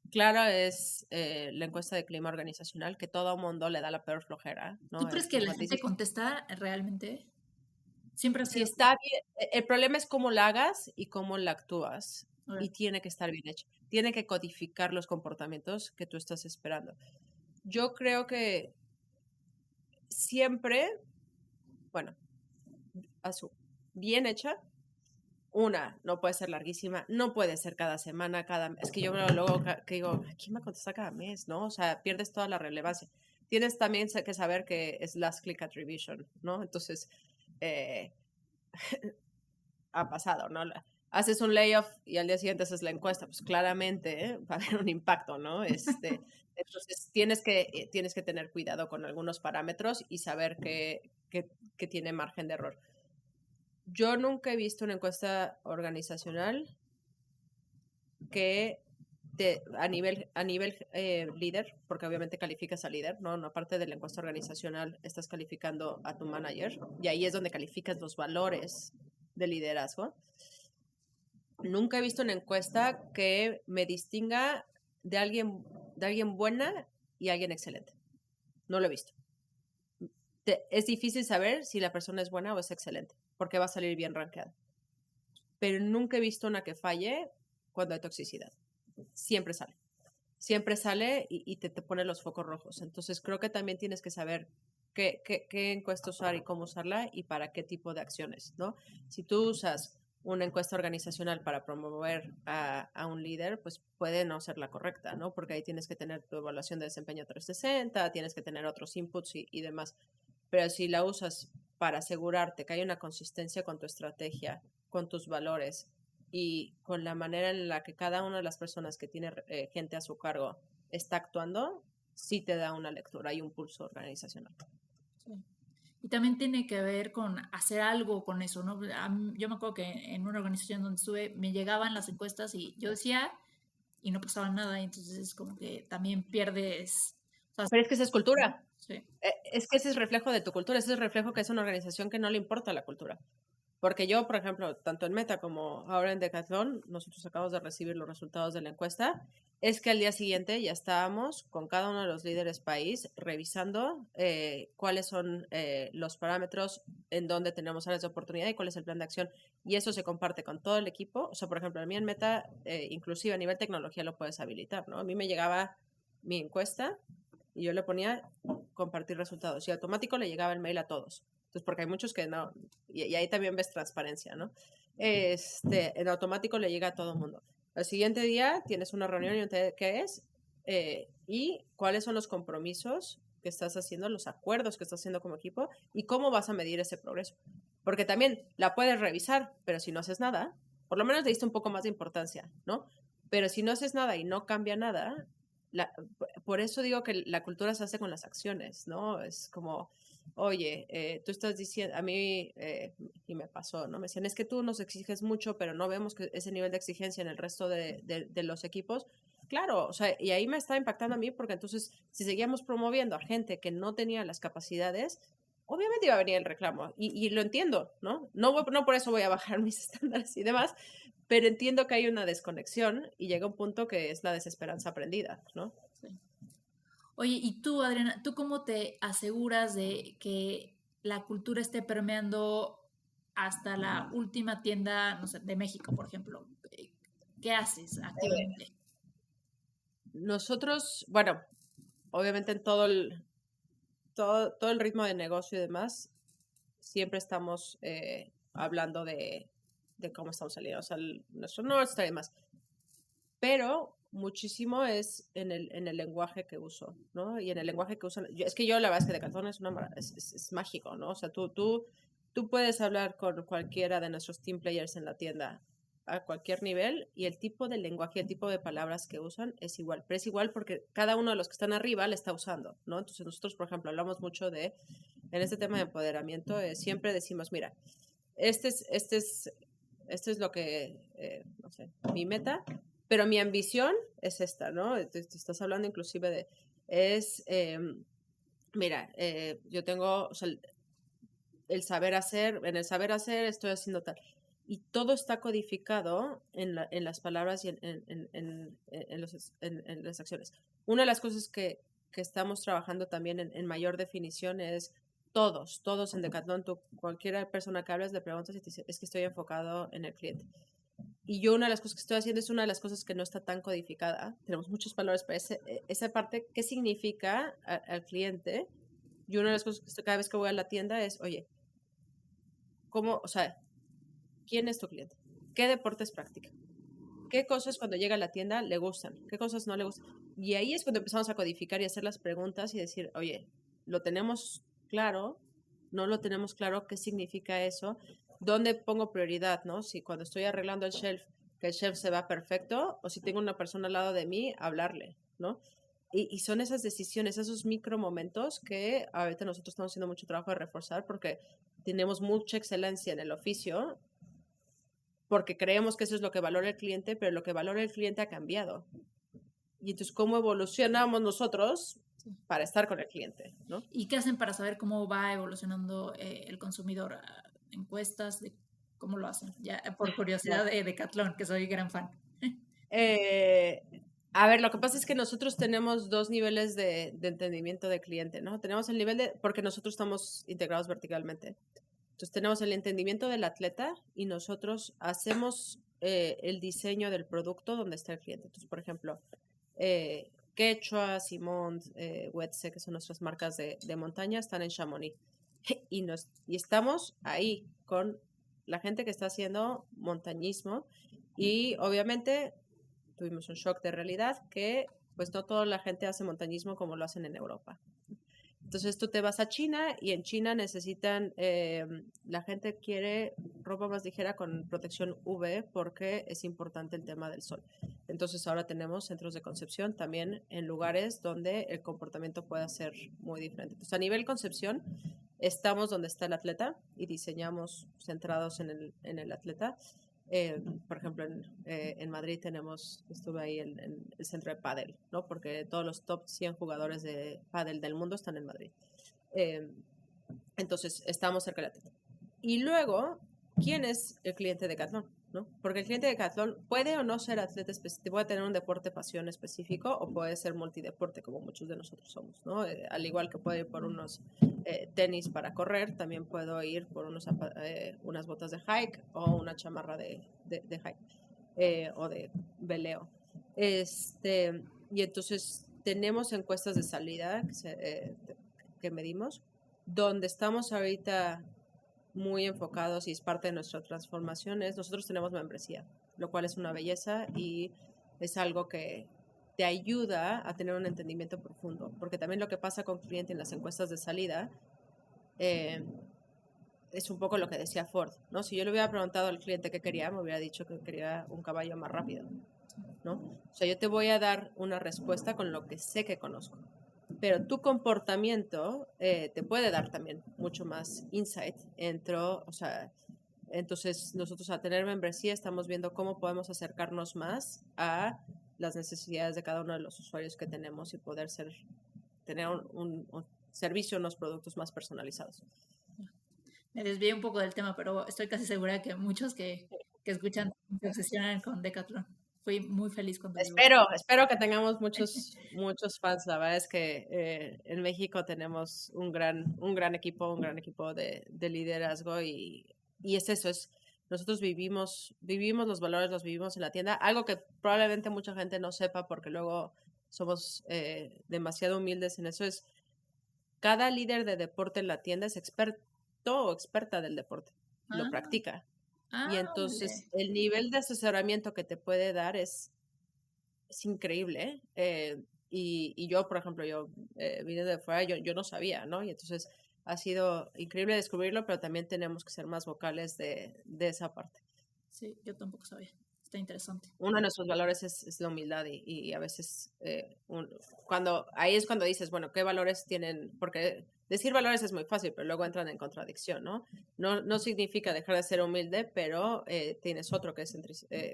claro es la encuesta de clima organizacional, que todo mundo le da la peor flojera, ¿no? ¿Tú crees que la gente contesta realmente? Siempre ha Si sido... está bien, el problema es cómo la hagas y cómo la actúas. Okay. Y tiene que estar bien hecho. Tiene que codificar los comportamientos que tú estás esperando. Yo creo que siempre, bueno, bien hecha. No puede ser larguísima, no puede ser cada semana, es que yo luego que digo, ¿quién me contesta cada mes? ¿No? O sea, pierdes toda la relevancia. Tienes también que saber que es last click attribution, ¿no? Entonces, ha pasado, ¿no? Haces un layoff y al día siguiente haces la encuesta, pues claramente va a haber un impacto, ¿no? Entonces tienes que tener cuidado con algunos parámetros y saber que tiene margen de error. Yo nunca he visto una encuesta organizacional que a nivel líder, porque obviamente calificas al líder, ¿no? Aparte de la encuesta organizacional, estás calificando a tu manager y ahí es donde calificas los valores de liderazgo. Nunca he visto una encuesta que me distinga de alguien buena y alguien excelente. No lo he visto. Es difícil saber si la persona es buena o es excelente, porque va a salir bien rankeada. Pero nunca he visto una que falle cuando hay toxicidad. Siempre sale y te pone los focos rojos. Entonces creo que también tienes que saber qué encuesta usar y cómo usarla y para qué tipo de acciones, ¿no? Si tú usas una encuesta organizacional para promover a un líder, pues puede no ser la correcta, ¿no? Porque ahí tienes que tener tu evaluación de desempeño 360, tienes que tener otros inputs y demás. Pero si la usas para asegurarte que hay una consistencia con tu estrategia, con tus valores y con la manera en la que cada una de las personas que tiene gente a su cargo está actuando, sí te da una lectura y un pulso organizacional. Sí. Y también tiene que ver con hacer algo con eso, ¿no? Yo me acuerdo que en una organización donde estuve me llegaban las encuestas y yo decía y no pasaba nada, y entonces es como que también pierdes... O sea, pero es que esa es cultura. Sí. Es que ese es reflejo de tu cultura, ese es reflejo que es una organización que no le importa la cultura. Porque yo, por ejemplo, tanto en Meta como ahora en Decathlon, nosotros acabamos de recibir los resultados de la encuesta, es que al día siguiente ya estábamos con cada uno de los líderes país revisando cuáles son los parámetros en donde tenemos áreas de oportunidad y cuál es el plan de acción. Y eso se comparte con todo el equipo. O sea, por ejemplo, a mí en Meta, inclusive a nivel tecnología lo puedes habilitar, ¿no? A mí me llegaba mi encuesta y yo le ponía compartir resultados y automático le llegaba el mail a todos. Entonces, porque hay muchos que no, y ahí también ves transparencia, ¿no? En automático le llega a todo el mundo. Al siguiente día tienes una reunión y qué es y cuáles son los compromisos que estás haciendo, los acuerdos que estás haciendo como equipo y cómo vas a medir ese progreso. Porque también la puedes revisar, pero si no haces nada, por lo menos le diste un poco más de importancia, ¿no? Pero si no haces nada y no cambia nada, por eso digo que la cultura se hace con las acciones, ¿no? Es como, oye, tú estás diciendo, a mí, y me pasó, ¿no? Me decían, es que tú nos exiges mucho, pero no vemos que ese nivel de exigencia en el resto de los equipos. Claro, o sea, y ahí me está impactando a mí porque entonces, si seguíamos promoviendo a gente que no tenía las capacidades, obviamente iba a venir el reclamo. Y lo entiendo, ¿no? No por eso voy a bajar mis estándares y demás, pero entiendo que hay una desconexión y llega un punto que es la desesperanza aprendida, ¿no? Sí. Oye, y tú, Adriana, ¿tú cómo te aseguras de que la cultura esté permeando hasta la última tienda, no sé, de México, por ejemplo? ¿Qué haces activamente? Nosotros, bueno, obviamente en todo el ritmo de negocio y demás, siempre estamos hablando de cómo estamos saliendo, o sea, nuestro North Star y demás. Pero muchísimo es en el lenguaje que uso, ¿no? Y en el lenguaje que usan. Es que yo la verdad es que Decathlon es mágico, ¿no? O sea, tú puedes hablar con cualquiera de nuestros team players en la tienda a cualquier nivel y el tipo de lenguaje, el tipo de palabras que usan es igual, pero es igual porque cada uno de los que están arriba le está usando, ¿no? Entonces nosotros, por ejemplo, hablamos mucho en este tema de empoderamiento, siempre decimos, mira, este es lo que, no sé, mi meta, pero mi ambición es esta, ¿no? Te estás hablando inclusive mira, yo tengo, o sea, el saber hacer, en el saber hacer estoy haciendo tal. Y todo está codificado en las palabras y en las acciones. Una de las cosas que estamos trabajando también en mayor definición es todos en Decathlon, cualquier persona que hables le preguntas y te dice, es que estoy enfocado en el cliente. Y yo una de las cosas que estoy haciendo es una de las cosas que no está tan codificada. Tenemos muchos valores, pero esa parte, ¿qué significa al cliente? Y una de las cosas que cada vez que voy a la tienda es, oye, ¿cómo, o sea, quién es tu cliente? ¿Qué deportes practica? ¿Qué cosas cuando llega a la tienda le gustan? ¿Qué cosas no le gustan? Y ahí es cuando empezamos a codificar y hacer las preguntas y decir, oye, ¿lo tenemos claro? ¿No lo tenemos claro? ¿Qué significa eso? ¿Dónde pongo prioridad, no? Si cuando estoy arreglando el shelf, que el shelf se va perfecto, o si tengo una persona al lado de mí, hablarle, ¿no? Y son esas decisiones, esos micro momentos que ahorita nosotros estamos haciendo mucho trabajo de reforzar porque tenemos mucha excelencia en el oficio, porque creemos que eso es lo que valora el cliente, pero lo que valora el cliente ha cambiado. Y entonces, ¿cómo evolucionamos nosotros para estar con el cliente, ¿no? ¿Y qué hacen para saber cómo va evolucionando el consumidor? ¿Encuestas? ¿Cómo lo hacen? Ya, por curiosidad de Decathlon, que soy gran fan. A ver, lo que pasa es que nosotros tenemos dos niveles de entendimiento de cliente, ¿no? Tenemos el nivel de, porque nosotros estamos integrados verticalmente. Entonces tenemos el entendimiento del atleta y nosotros hacemos el diseño del producto donde está el cliente. Entonces, por ejemplo, Quechua, Simón, Wetse, que son nuestras marcas de montaña, están en Chamonix. Y estamos ahí con la gente que está haciendo montañismo y obviamente tuvimos un shock de realidad que pues no toda la gente hace montañismo como lo hacen en Europa. Entonces tú te vas a China y en China necesitan, la gente quiere ropa más ligera con protección UV porque es importante el tema del sol. Entonces ahora tenemos centros de concepción también en lugares donde el comportamiento pueda ser muy diferente. Entonces a nivel concepción estamos donde está el atleta y diseñamos centrados en el atleta. Por ejemplo, en Madrid estuve ahí en el centro de pádel, ¿no? Porque todos los top 100 jugadores de pádel del mundo están en Madrid. Entonces, estamos cerca del atleta. Y luego, ¿quién es el cliente de Decathlon? ¿No? Porque el cliente de Decathlon puede o no ser atleta específico, puede tener un deporte pasión específico o puede ser multideporte, como muchos de nosotros somos, ¿no? Al igual que puedo ir por unos tenis para correr, también puedo ir por unas botas de hike o una chamarra de hike o de veleo. Y entonces tenemos encuestas de salida que medimos, donde estamos ahorita muy enfocados y es parte de nuestra transformación. Nosotros tenemos membresía, lo cual es una belleza y es algo que te ayuda a tener un entendimiento profundo, porque también lo que pasa con cliente en las encuestas de salida es un poco lo que decía Ford, ¿no? Si yo le hubiera preguntado al cliente qué quería, me hubiera dicho que quería un caballo más rápido, ¿no? O sea, yo te voy a dar una respuesta con lo que sé que conozco, pero tu comportamiento te puede dar también mucho más insight. O sea, entonces nosotros a tener membresía estamos viendo cómo podemos acercarnos más a las necesidades de cada uno de los usuarios que tenemos y poder tener un servicio, unos productos más personalizados. Me desvié un poco del tema, pero estoy casi segura que muchos que escuchan se obsesionan con Decathlon. Fui muy feliz cuando Espero que tengamos muchos fans. La verdad es que en México tenemos un gran equipo de liderazgo y es eso, nosotros vivimos los valores, los vivimos en la tienda, algo que probablemente mucha gente no sepa porque luego somos demasiado humildes en eso, es cada líder de deporte en la tienda es experto o experta del deporte, lo practica. Y entonces el nivel de asesoramiento que te puede dar es increíble. Y yo, por ejemplo, vine de fuera, yo no sabía, ¿no? Y entonces ha sido increíble descubrirlo, pero también tenemos que ser más vocales de esa parte. Sí, yo tampoco sabía. Está interesante. Uno de nuestros valores es la humildad y a veces ahí es cuando dices, bueno, ¿qué valores tienen? Porque decir valores es muy fácil, pero luego entran en contradicción, ¿no? No significa dejar de ser humilde, pero tienes otro que es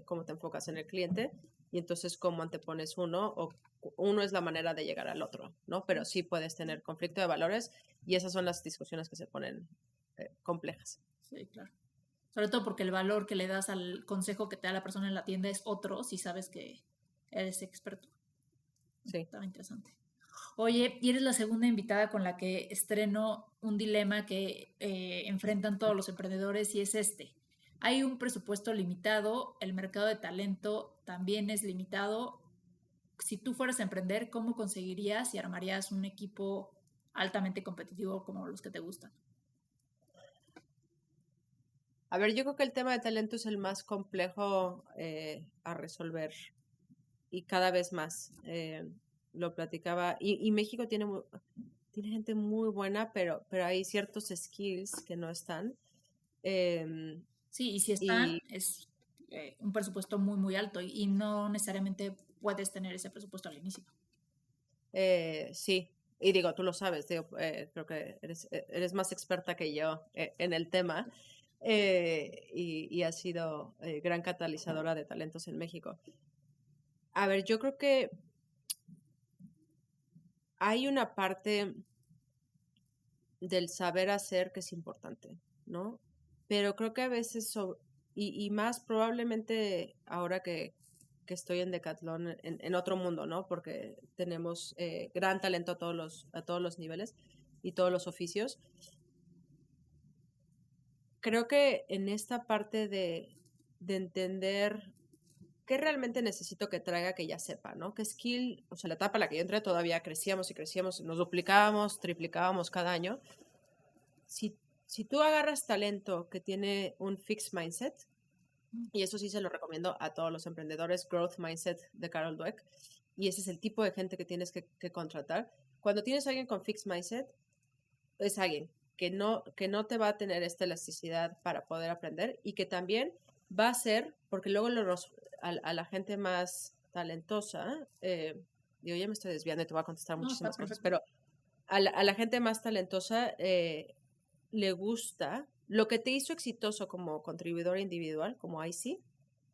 cómo te enfocas en el cliente y entonces cómo antepones uno es la manera de llegar al otro, ¿no? Pero sí puedes tener conflicto de valores y esas son las discusiones que se ponen complejas. Sí, claro. Sobre todo porque el valor que le das al consejo que te da la persona en la tienda es otro si sabes que eres experto. Sí. Estaba interesante. Oye, y eres la segunda invitada con la que estreno un dilema que enfrentan todos los emprendedores y es este. Hay un presupuesto limitado, el mercado de talento también es limitado. Si tú fueras a emprender, ¿cómo conseguirías y armarías un equipo altamente competitivo como los que te gustan? A ver, yo creo que el tema de talento es el más complejo a resolver y cada vez más. Lo platicaba, y México tiene gente muy buena, pero hay ciertos skills que no están. Sí, y si están, Y es un presupuesto muy, muy alto y no necesariamente puedes tener ese presupuesto al inicio. sí, y digo, tú lo sabes, digo, creo que eres más experta que yo en el tema. Y has sido gran catalizadora de talentos en México. A ver, yo creo que hay una parte del saber hacer que es importante, ¿no? Pero creo que a veces, y más probablemente ahora que estoy en Decathlon, en otro mundo, ¿no? Porque tenemos gran talento a todos los niveles y todos los oficios. Creo que en esta parte de entender qué realmente necesito que traiga que ya sepa, ¿no? ¿Qué skill? O sea, la etapa en la que yo entré todavía crecíamos y crecíamos, nos duplicábamos, triplicábamos cada año. Si tú agarras talento que tiene un fixed mindset, y eso sí se lo recomiendo a todos los emprendedores, Growth Mindset de Carol Dweck, y ese es el tipo de gente que tienes que contratar. Cuando tienes a alguien con fixed mindset, es alguien que no te va a tener esta elasticidad para poder aprender y que también va a ser, porque luego a la gente más talentosa, digo, ya me estoy desviando y te voy a contestar No, está muchísimas cosas, perfecto. pero a la gente más talentosa le gusta lo que te hizo exitoso como contribuidor individual, como IC,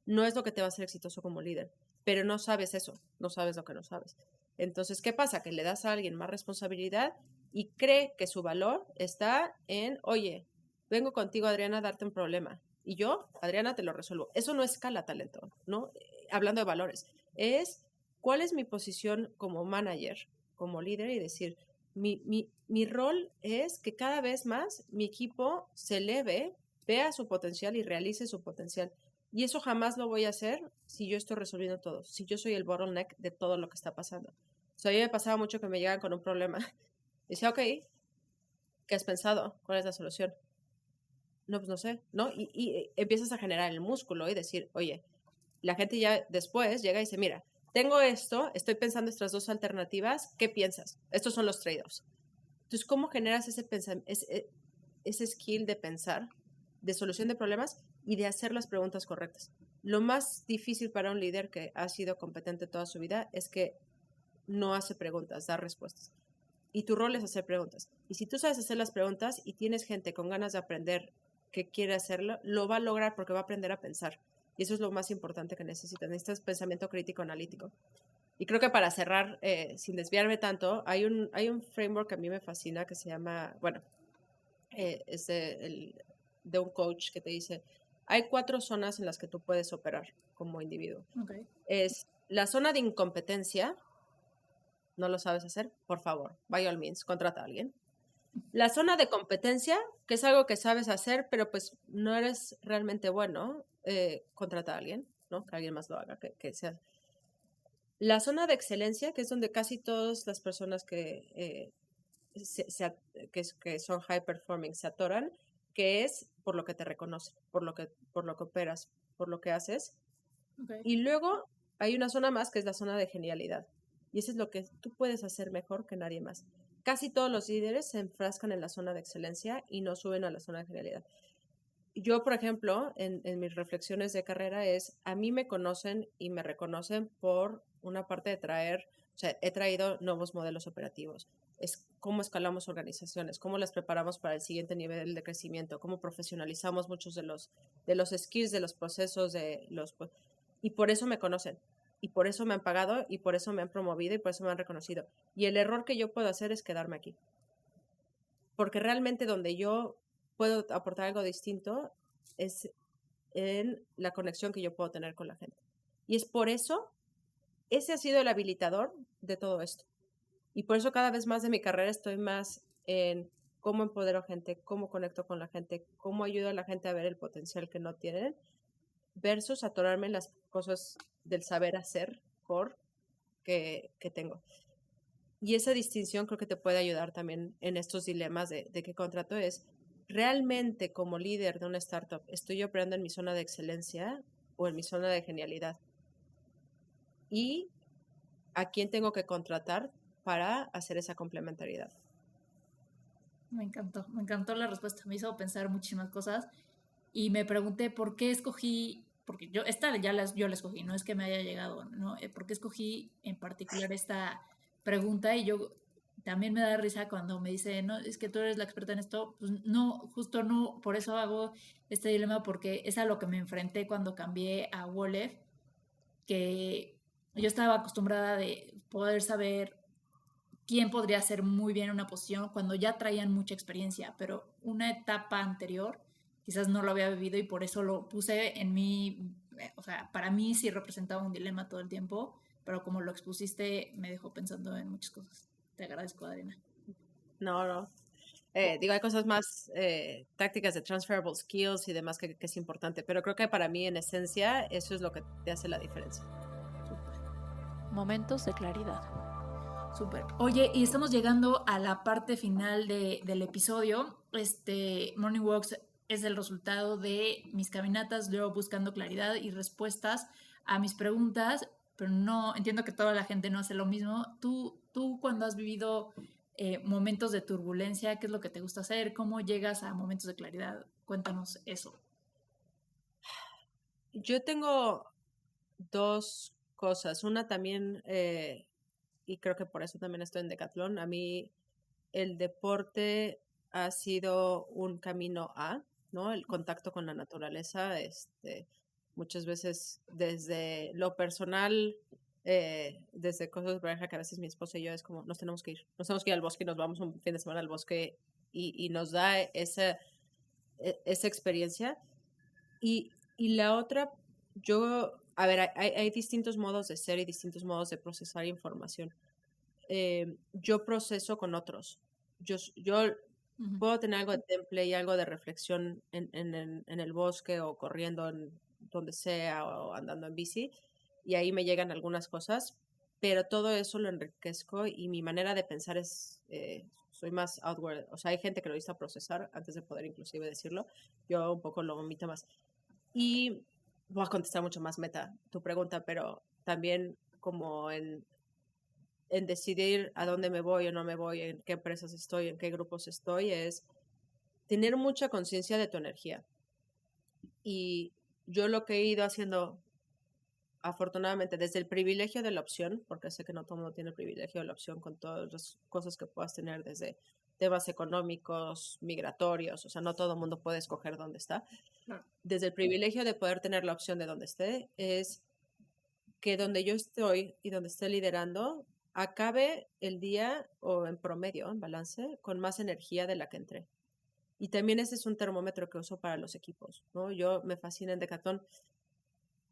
no es lo que te va a hacer exitoso como líder, pero no sabes eso, no sabes lo que no sabes. Entonces, ¿qué pasa? Que le das a alguien más responsabilidad y cree que su valor está en, oye, vengo contigo, Adriana, a darte un problema. Y yo, Adriana, te lo resuelvo. Eso no escala talento, ¿no? Hablando de valores. Es cuál es mi posición como manager, como líder y decir, mi rol es que cada vez más mi equipo se eleve, vea su potencial y realice su potencial. Y eso jamás lo voy a hacer si yo estoy resolviendo todo, si yo soy el bottleneck de todo lo que está pasando. O sea, a mí me pasaba mucho que me llegan con un problema. Decía, ok, ¿qué has pensado? ¿Cuál es la solución? No, pues no sé, ¿no? Y empiezas a generar el músculo y decir, oye, la gente ya después llega y dice, mira, tengo esto, estoy pensando estas dos alternativas, ¿qué piensas? Estos son los trade-offs. Entonces, ¿cómo generas ese skill de pensar, de solución de problemas y de hacer las preguntas correctas? Lo más difícil para un líder que ha sido competente toda su vida es que no hace preguntas, da respuestas. Y tu rol es hacer preguntas. Y si tú sabes hacer las preguntas y tienes gente con ganas de aprender que quiere hacerlo, lo va a lograr porque va a aprender a pensar. Y eso es lo más importante que necesitas. Necesitas pensamiento crítico analítico. Y creo que para cerrar, sin desviarme tanto, hay un framework que a mí me fascina que se llama, bueno, es de un coach que te dice, hay 4 zonas en las que tú puedes operar como individuo. Okay. Es la zona de incompetencia, no lo sabes hacer, por favor, by all means, contrata a alguien. La zona de competencia, que es algo que sabes hacer, pero pues no eres realmente bueno, contrata a alguien, ¿no? Que alguien más lo haga, que sea. La zona de excelencia, que es donde casi todas las personas que son high performing se atoran, que es por lo que te reconocen, por lo que operas, por lo que haces. Okay. Y luego hay una zona más que es la zona de genialidad. Y eso es lo que tú puedes hacer mejor que nadie más. Casi todos los líderes se enfrascan en la zona de excelencia y no suben a la zona de genialidad. Yo, por ejemplo, en mis reflexiones de carrera a mí me conocen y me reconocen por una parte de o sea, he traído nuevos modelos operativos. Es cómo escalamos organizaciones, cómo las preparamos para el siguiente nivel de crecimiento, cómo profesionalizamos muchos de los skills, de los procesos, y por eso me conocen. Y por eso me han pagado, y por eso me han promovido, y por eso me han reconocido. Y el error que yo puedo hacer es quedarme aquí. Porque realmente donde yo puedo aportar algo distinto es en la conexión que yo puedo tener con la gente. Y es por eso, ese ha sido el habilitador de todo esto. Y por eso cada vez más de mi carrera estoy más en cómo empodero gente, cómo conecto con la gente, cómo ayudo a la gente a ver el potencial que no tienen, versus atorarme en las cosas del saber hacer que tengo. Y esa distinción creo que te puede ayudar también en estos dilemas de qué contrato es. ¿Realmente como líder de una startup estoy operando en mi zona de excelencia o en mi zona de genialidad? ¿Y a quién tengo que contratar para hacer esa complementariedad? Me encantó la respuesta, me hizo pensar muchísimas cosas y me pregunté por qué escogí, porque yo la escogí, no es que me haya llegado, ¿no? ¿Por qué escogí en particular esta pregunta? Y yo también me da risa cuando me dice, no, es que tú eres la experta en esto, pues no, justo no, por eso hago este dilema, porque es a lo que me enfrenté cuando cambié a Wolef, que yo estaba acostumbrada de poder saber quién podría hacer muy bien una posición cuando ya traían mucha experiencia, pero una etapa anterior quizás no lo había vivido y por eso lo puse en mí, o sea, para mí sí representaba un dilema todo el tiempo, pero como lo expusiste me dejó pensando en muchas cosas. Te agradezco, Adriana. No. Digo, hay cosas más tácticas de transferable skills y demás que es importante, pero creo que para mí en esencia eso es lo que te hace la diferencia. Momentos de claridad. Súper. Oye, y estamos llegando a la parte final del episodio. Morning Walks es el resultado de mis caminatas, yo buscando claridad y respuestas a mis preguntas, pero no, entiendo que toda la gente no hace lo mismo. Tú cuando has vivido momentos de turbulencia, ¿qué es lo que te gusta hacer? ¿Cómo llegas a momentos de claridad? Cuéntanos eso. Yo tengo dos cosas. Una también, y creo que por eso también estoy en Decathlon, a mí el deporte ha sido un camino ¿no? El contacto con la naturaleza, muchas veces desde lo personal, desde cosas de pareja que a veces mi esposa y yo es como, nos tenemos que ir al bosque y nos vamos un fin de semana al bosque y nos da esa experiencia. Y la otra, a ver, hay distintos modos de ser y distintos modos de procesar información. Yo proceso con otros. Yo puedo tener algo de temple y algo de reflexión en el bosque o corriendo en donde sea o andando en bici y ahí me llegan algunas cosas, pero todo eso lo enriquezco y mi manera de pensar soy más outward. O sea, hay gente que lo necesita procesar antes de poder inclusive decirlo. Yo un poco lo omito más. Y voy a contestar mucho más meta tu pregunta, pero también como en decidir a dónde me voy o no me voy, en qué empresas estoy, en qué grupos estoy, es tener mucha conciencia de tu energía. Y yo lo que he ido haciendo, afortunadamente, desde el privilegio de la opción, porque sé que no todo el mundo tiene el privilegio de la opción con todas las cosas que puedas tener desde temas económicos, migratorios, o sea, no todo el mundo puede escoger dónde está. Desde el privilegio de poder tener la opción de dónde esté, es que donde yo estoy y donde esté liderando, acabe el día o en promedio, en balance, con más energía de la que entré. Y también ese es un termómetro que uso para los equipos, ¿no? Yo me fascina en Decathlon.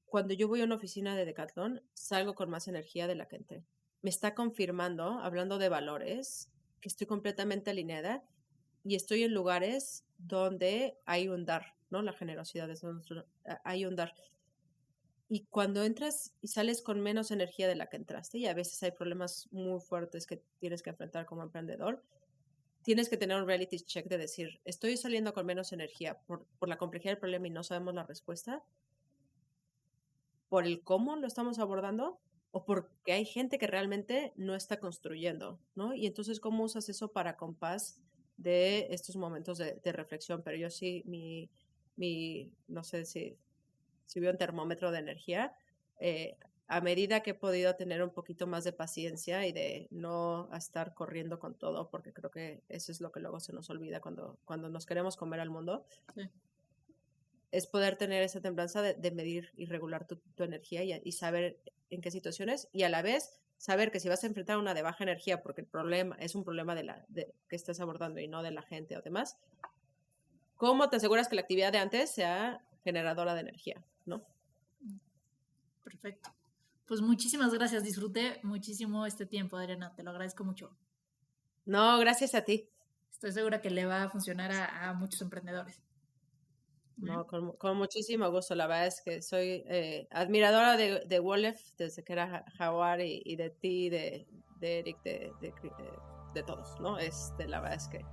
Cuando yo voy a una oficina de Decathlon, salgo con más energía de la que entré. Me está confirmando, hablando de valores, que estoy completamente alineada y estoy en lugares donde hay un dar, ¿no? La generosidad es donde hay un dar. Y cuando entras y sales con menos energía de la que entraste, y a veces hay problemas muy fuertes que tienes que enfrentar como emprendedor, tienes que tener un reality check de decir, estoy saliendo con menos energía por la complejidad del problema y no sabemos la respuesta, por el cómo lo estamos abordando o porque hay gente que realmente no está construyendo, ¿no? Y entonces, ¿cómo usas eso para compás de estos momentos de reflexión? Pero yo sí, no sé si veo un termómetro de energía, a medida que he podido tener un poquito más de paciencia y de no estar corriendo con todo, porque creo que eso es lo que luego se nos olvida cuando nos queremos comer al mundo, Sí. es poder tener esa templanza de medir y regular tu energía y saber en qué situaciones y a la vez saber que si vas a enfrentar una de baja energía porque el problema es un problema que estás abordando y no de la gente o demás, ¿cómo te aseguras que la actividad de antes sea generadora de energía, ¿no? Perfecto. Pues muchísimas gracias. Disfruté muchísimo este tiempo, Adriana. Te lo agradezco mucho. No, gracias a ti. Estoy segura que le va a funcionar a muchos emprendedores. No, con muchísimo gusto. La verdad es que soy admiradora de Wolef desde que era Jaguar y de ti, de Eric, de todos, ¿no? La verdad es que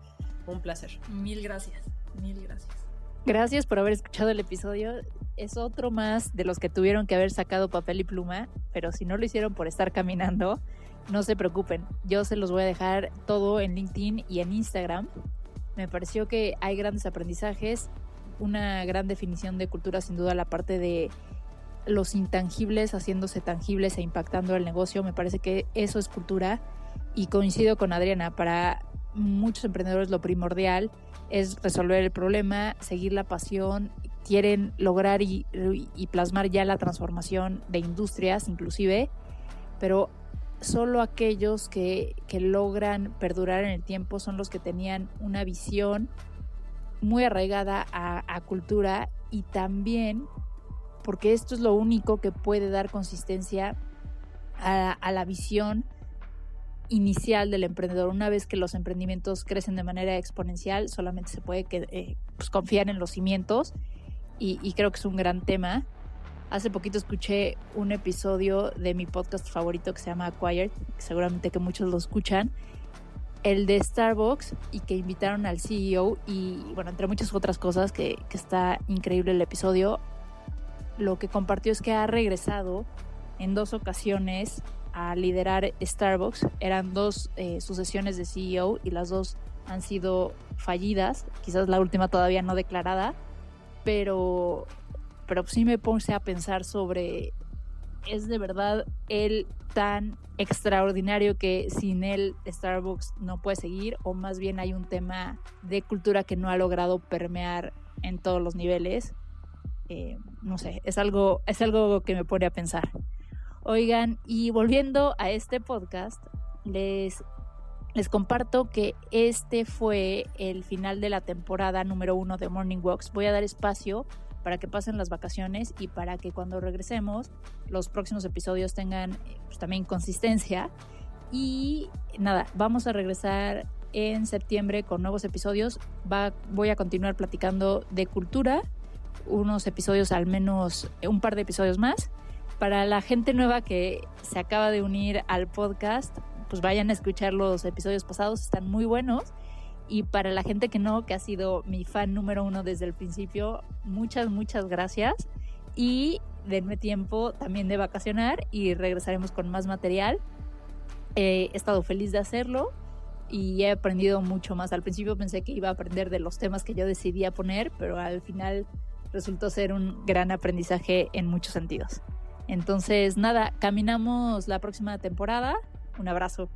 un placer. Mil gracias. Gracias por haber escuchado el episodio. Es otro más de los que tuvieron que haber sacado papel y pluma, pero si no lo hicieron por estar caminando, no se preocupen. Yo se los voy a dejar todo en LinkedIn y en Instagram. Me pareció que hay grandes aprendizajes, una gran definición de cultura, sin duda, la parte de los intangibles haciéndose tangibles e impactando el negocio. Me parece que eso es cultura, y coincido con Adriana. Para muchos emprendedores lo primordial es resolver el problema, seguir la pasión, quieren lograr y plasmar ya la transformación de industrias inclusive, pero solo aquellos que logran perdurar en el tiempo son los que tenían una visión muy arraigada a cultura, y también porque esto es lo único que puede dar consistencia a la visión inicial del emprendedor. Una vez que los emprendimientos crecen de manera exponencial, solamente se puede confiar en los cimientos, y creo que es un gran tema. Hace poquito escuché un episodio de mi podcast favorito que se llama Acquired, seguramente que muchos lo escuchan, el de Starbucks, y que invitaron al CEO, y bueno, entre muchas otras cosas, que está increíble el episodio. Lo que compartió es que ha regresado en 2 ocasiones a liderar Starbucks. Eran 2 sucesiones de CEO y las 2 han sido fallidas, quizás la última todavía no declarada, pero sí me puse a pensar sobre, ¿es de verdad él tan extraordinario que sin él Starbucks no puede seguir? O más bien hay un tema de cultura que no ha logrado permear en todos los niveles. No sé, es algo que me pone a pensar. Oigan, y volviendo a este podcast, les comparto que este fue el final de la temporada número 1 de Morning Walks. Voy a dar espacio para que pasen las vacaciones y para que cuando regresemos los próximos episodios tengan pues también consistencia. Y nada, vamos a regresar en septiembre con nuevos episodios. Voy a continuar platicando de cultura, unos episodios, al menos un par de episodios más. Para la gente nueva que se acaba de unir al podcast, pues vayan a escuchar los episodios pasados, están muy buenos. Y para la gente que no, que ha sido mi fan número 1 desde el principio, muchas gracias. Y denme tiempo también de vacacionar y regresaremos con más material. He estado feliz de hacerlo y he aprendido mucho más. Al principio pensé que iba a aprender de los temas que yo decidía poner, pero al final resultó ser un gran aprendizaje en muchos sentidos. Entonces, nada, caminamos la próxima temporada. Un abrazo.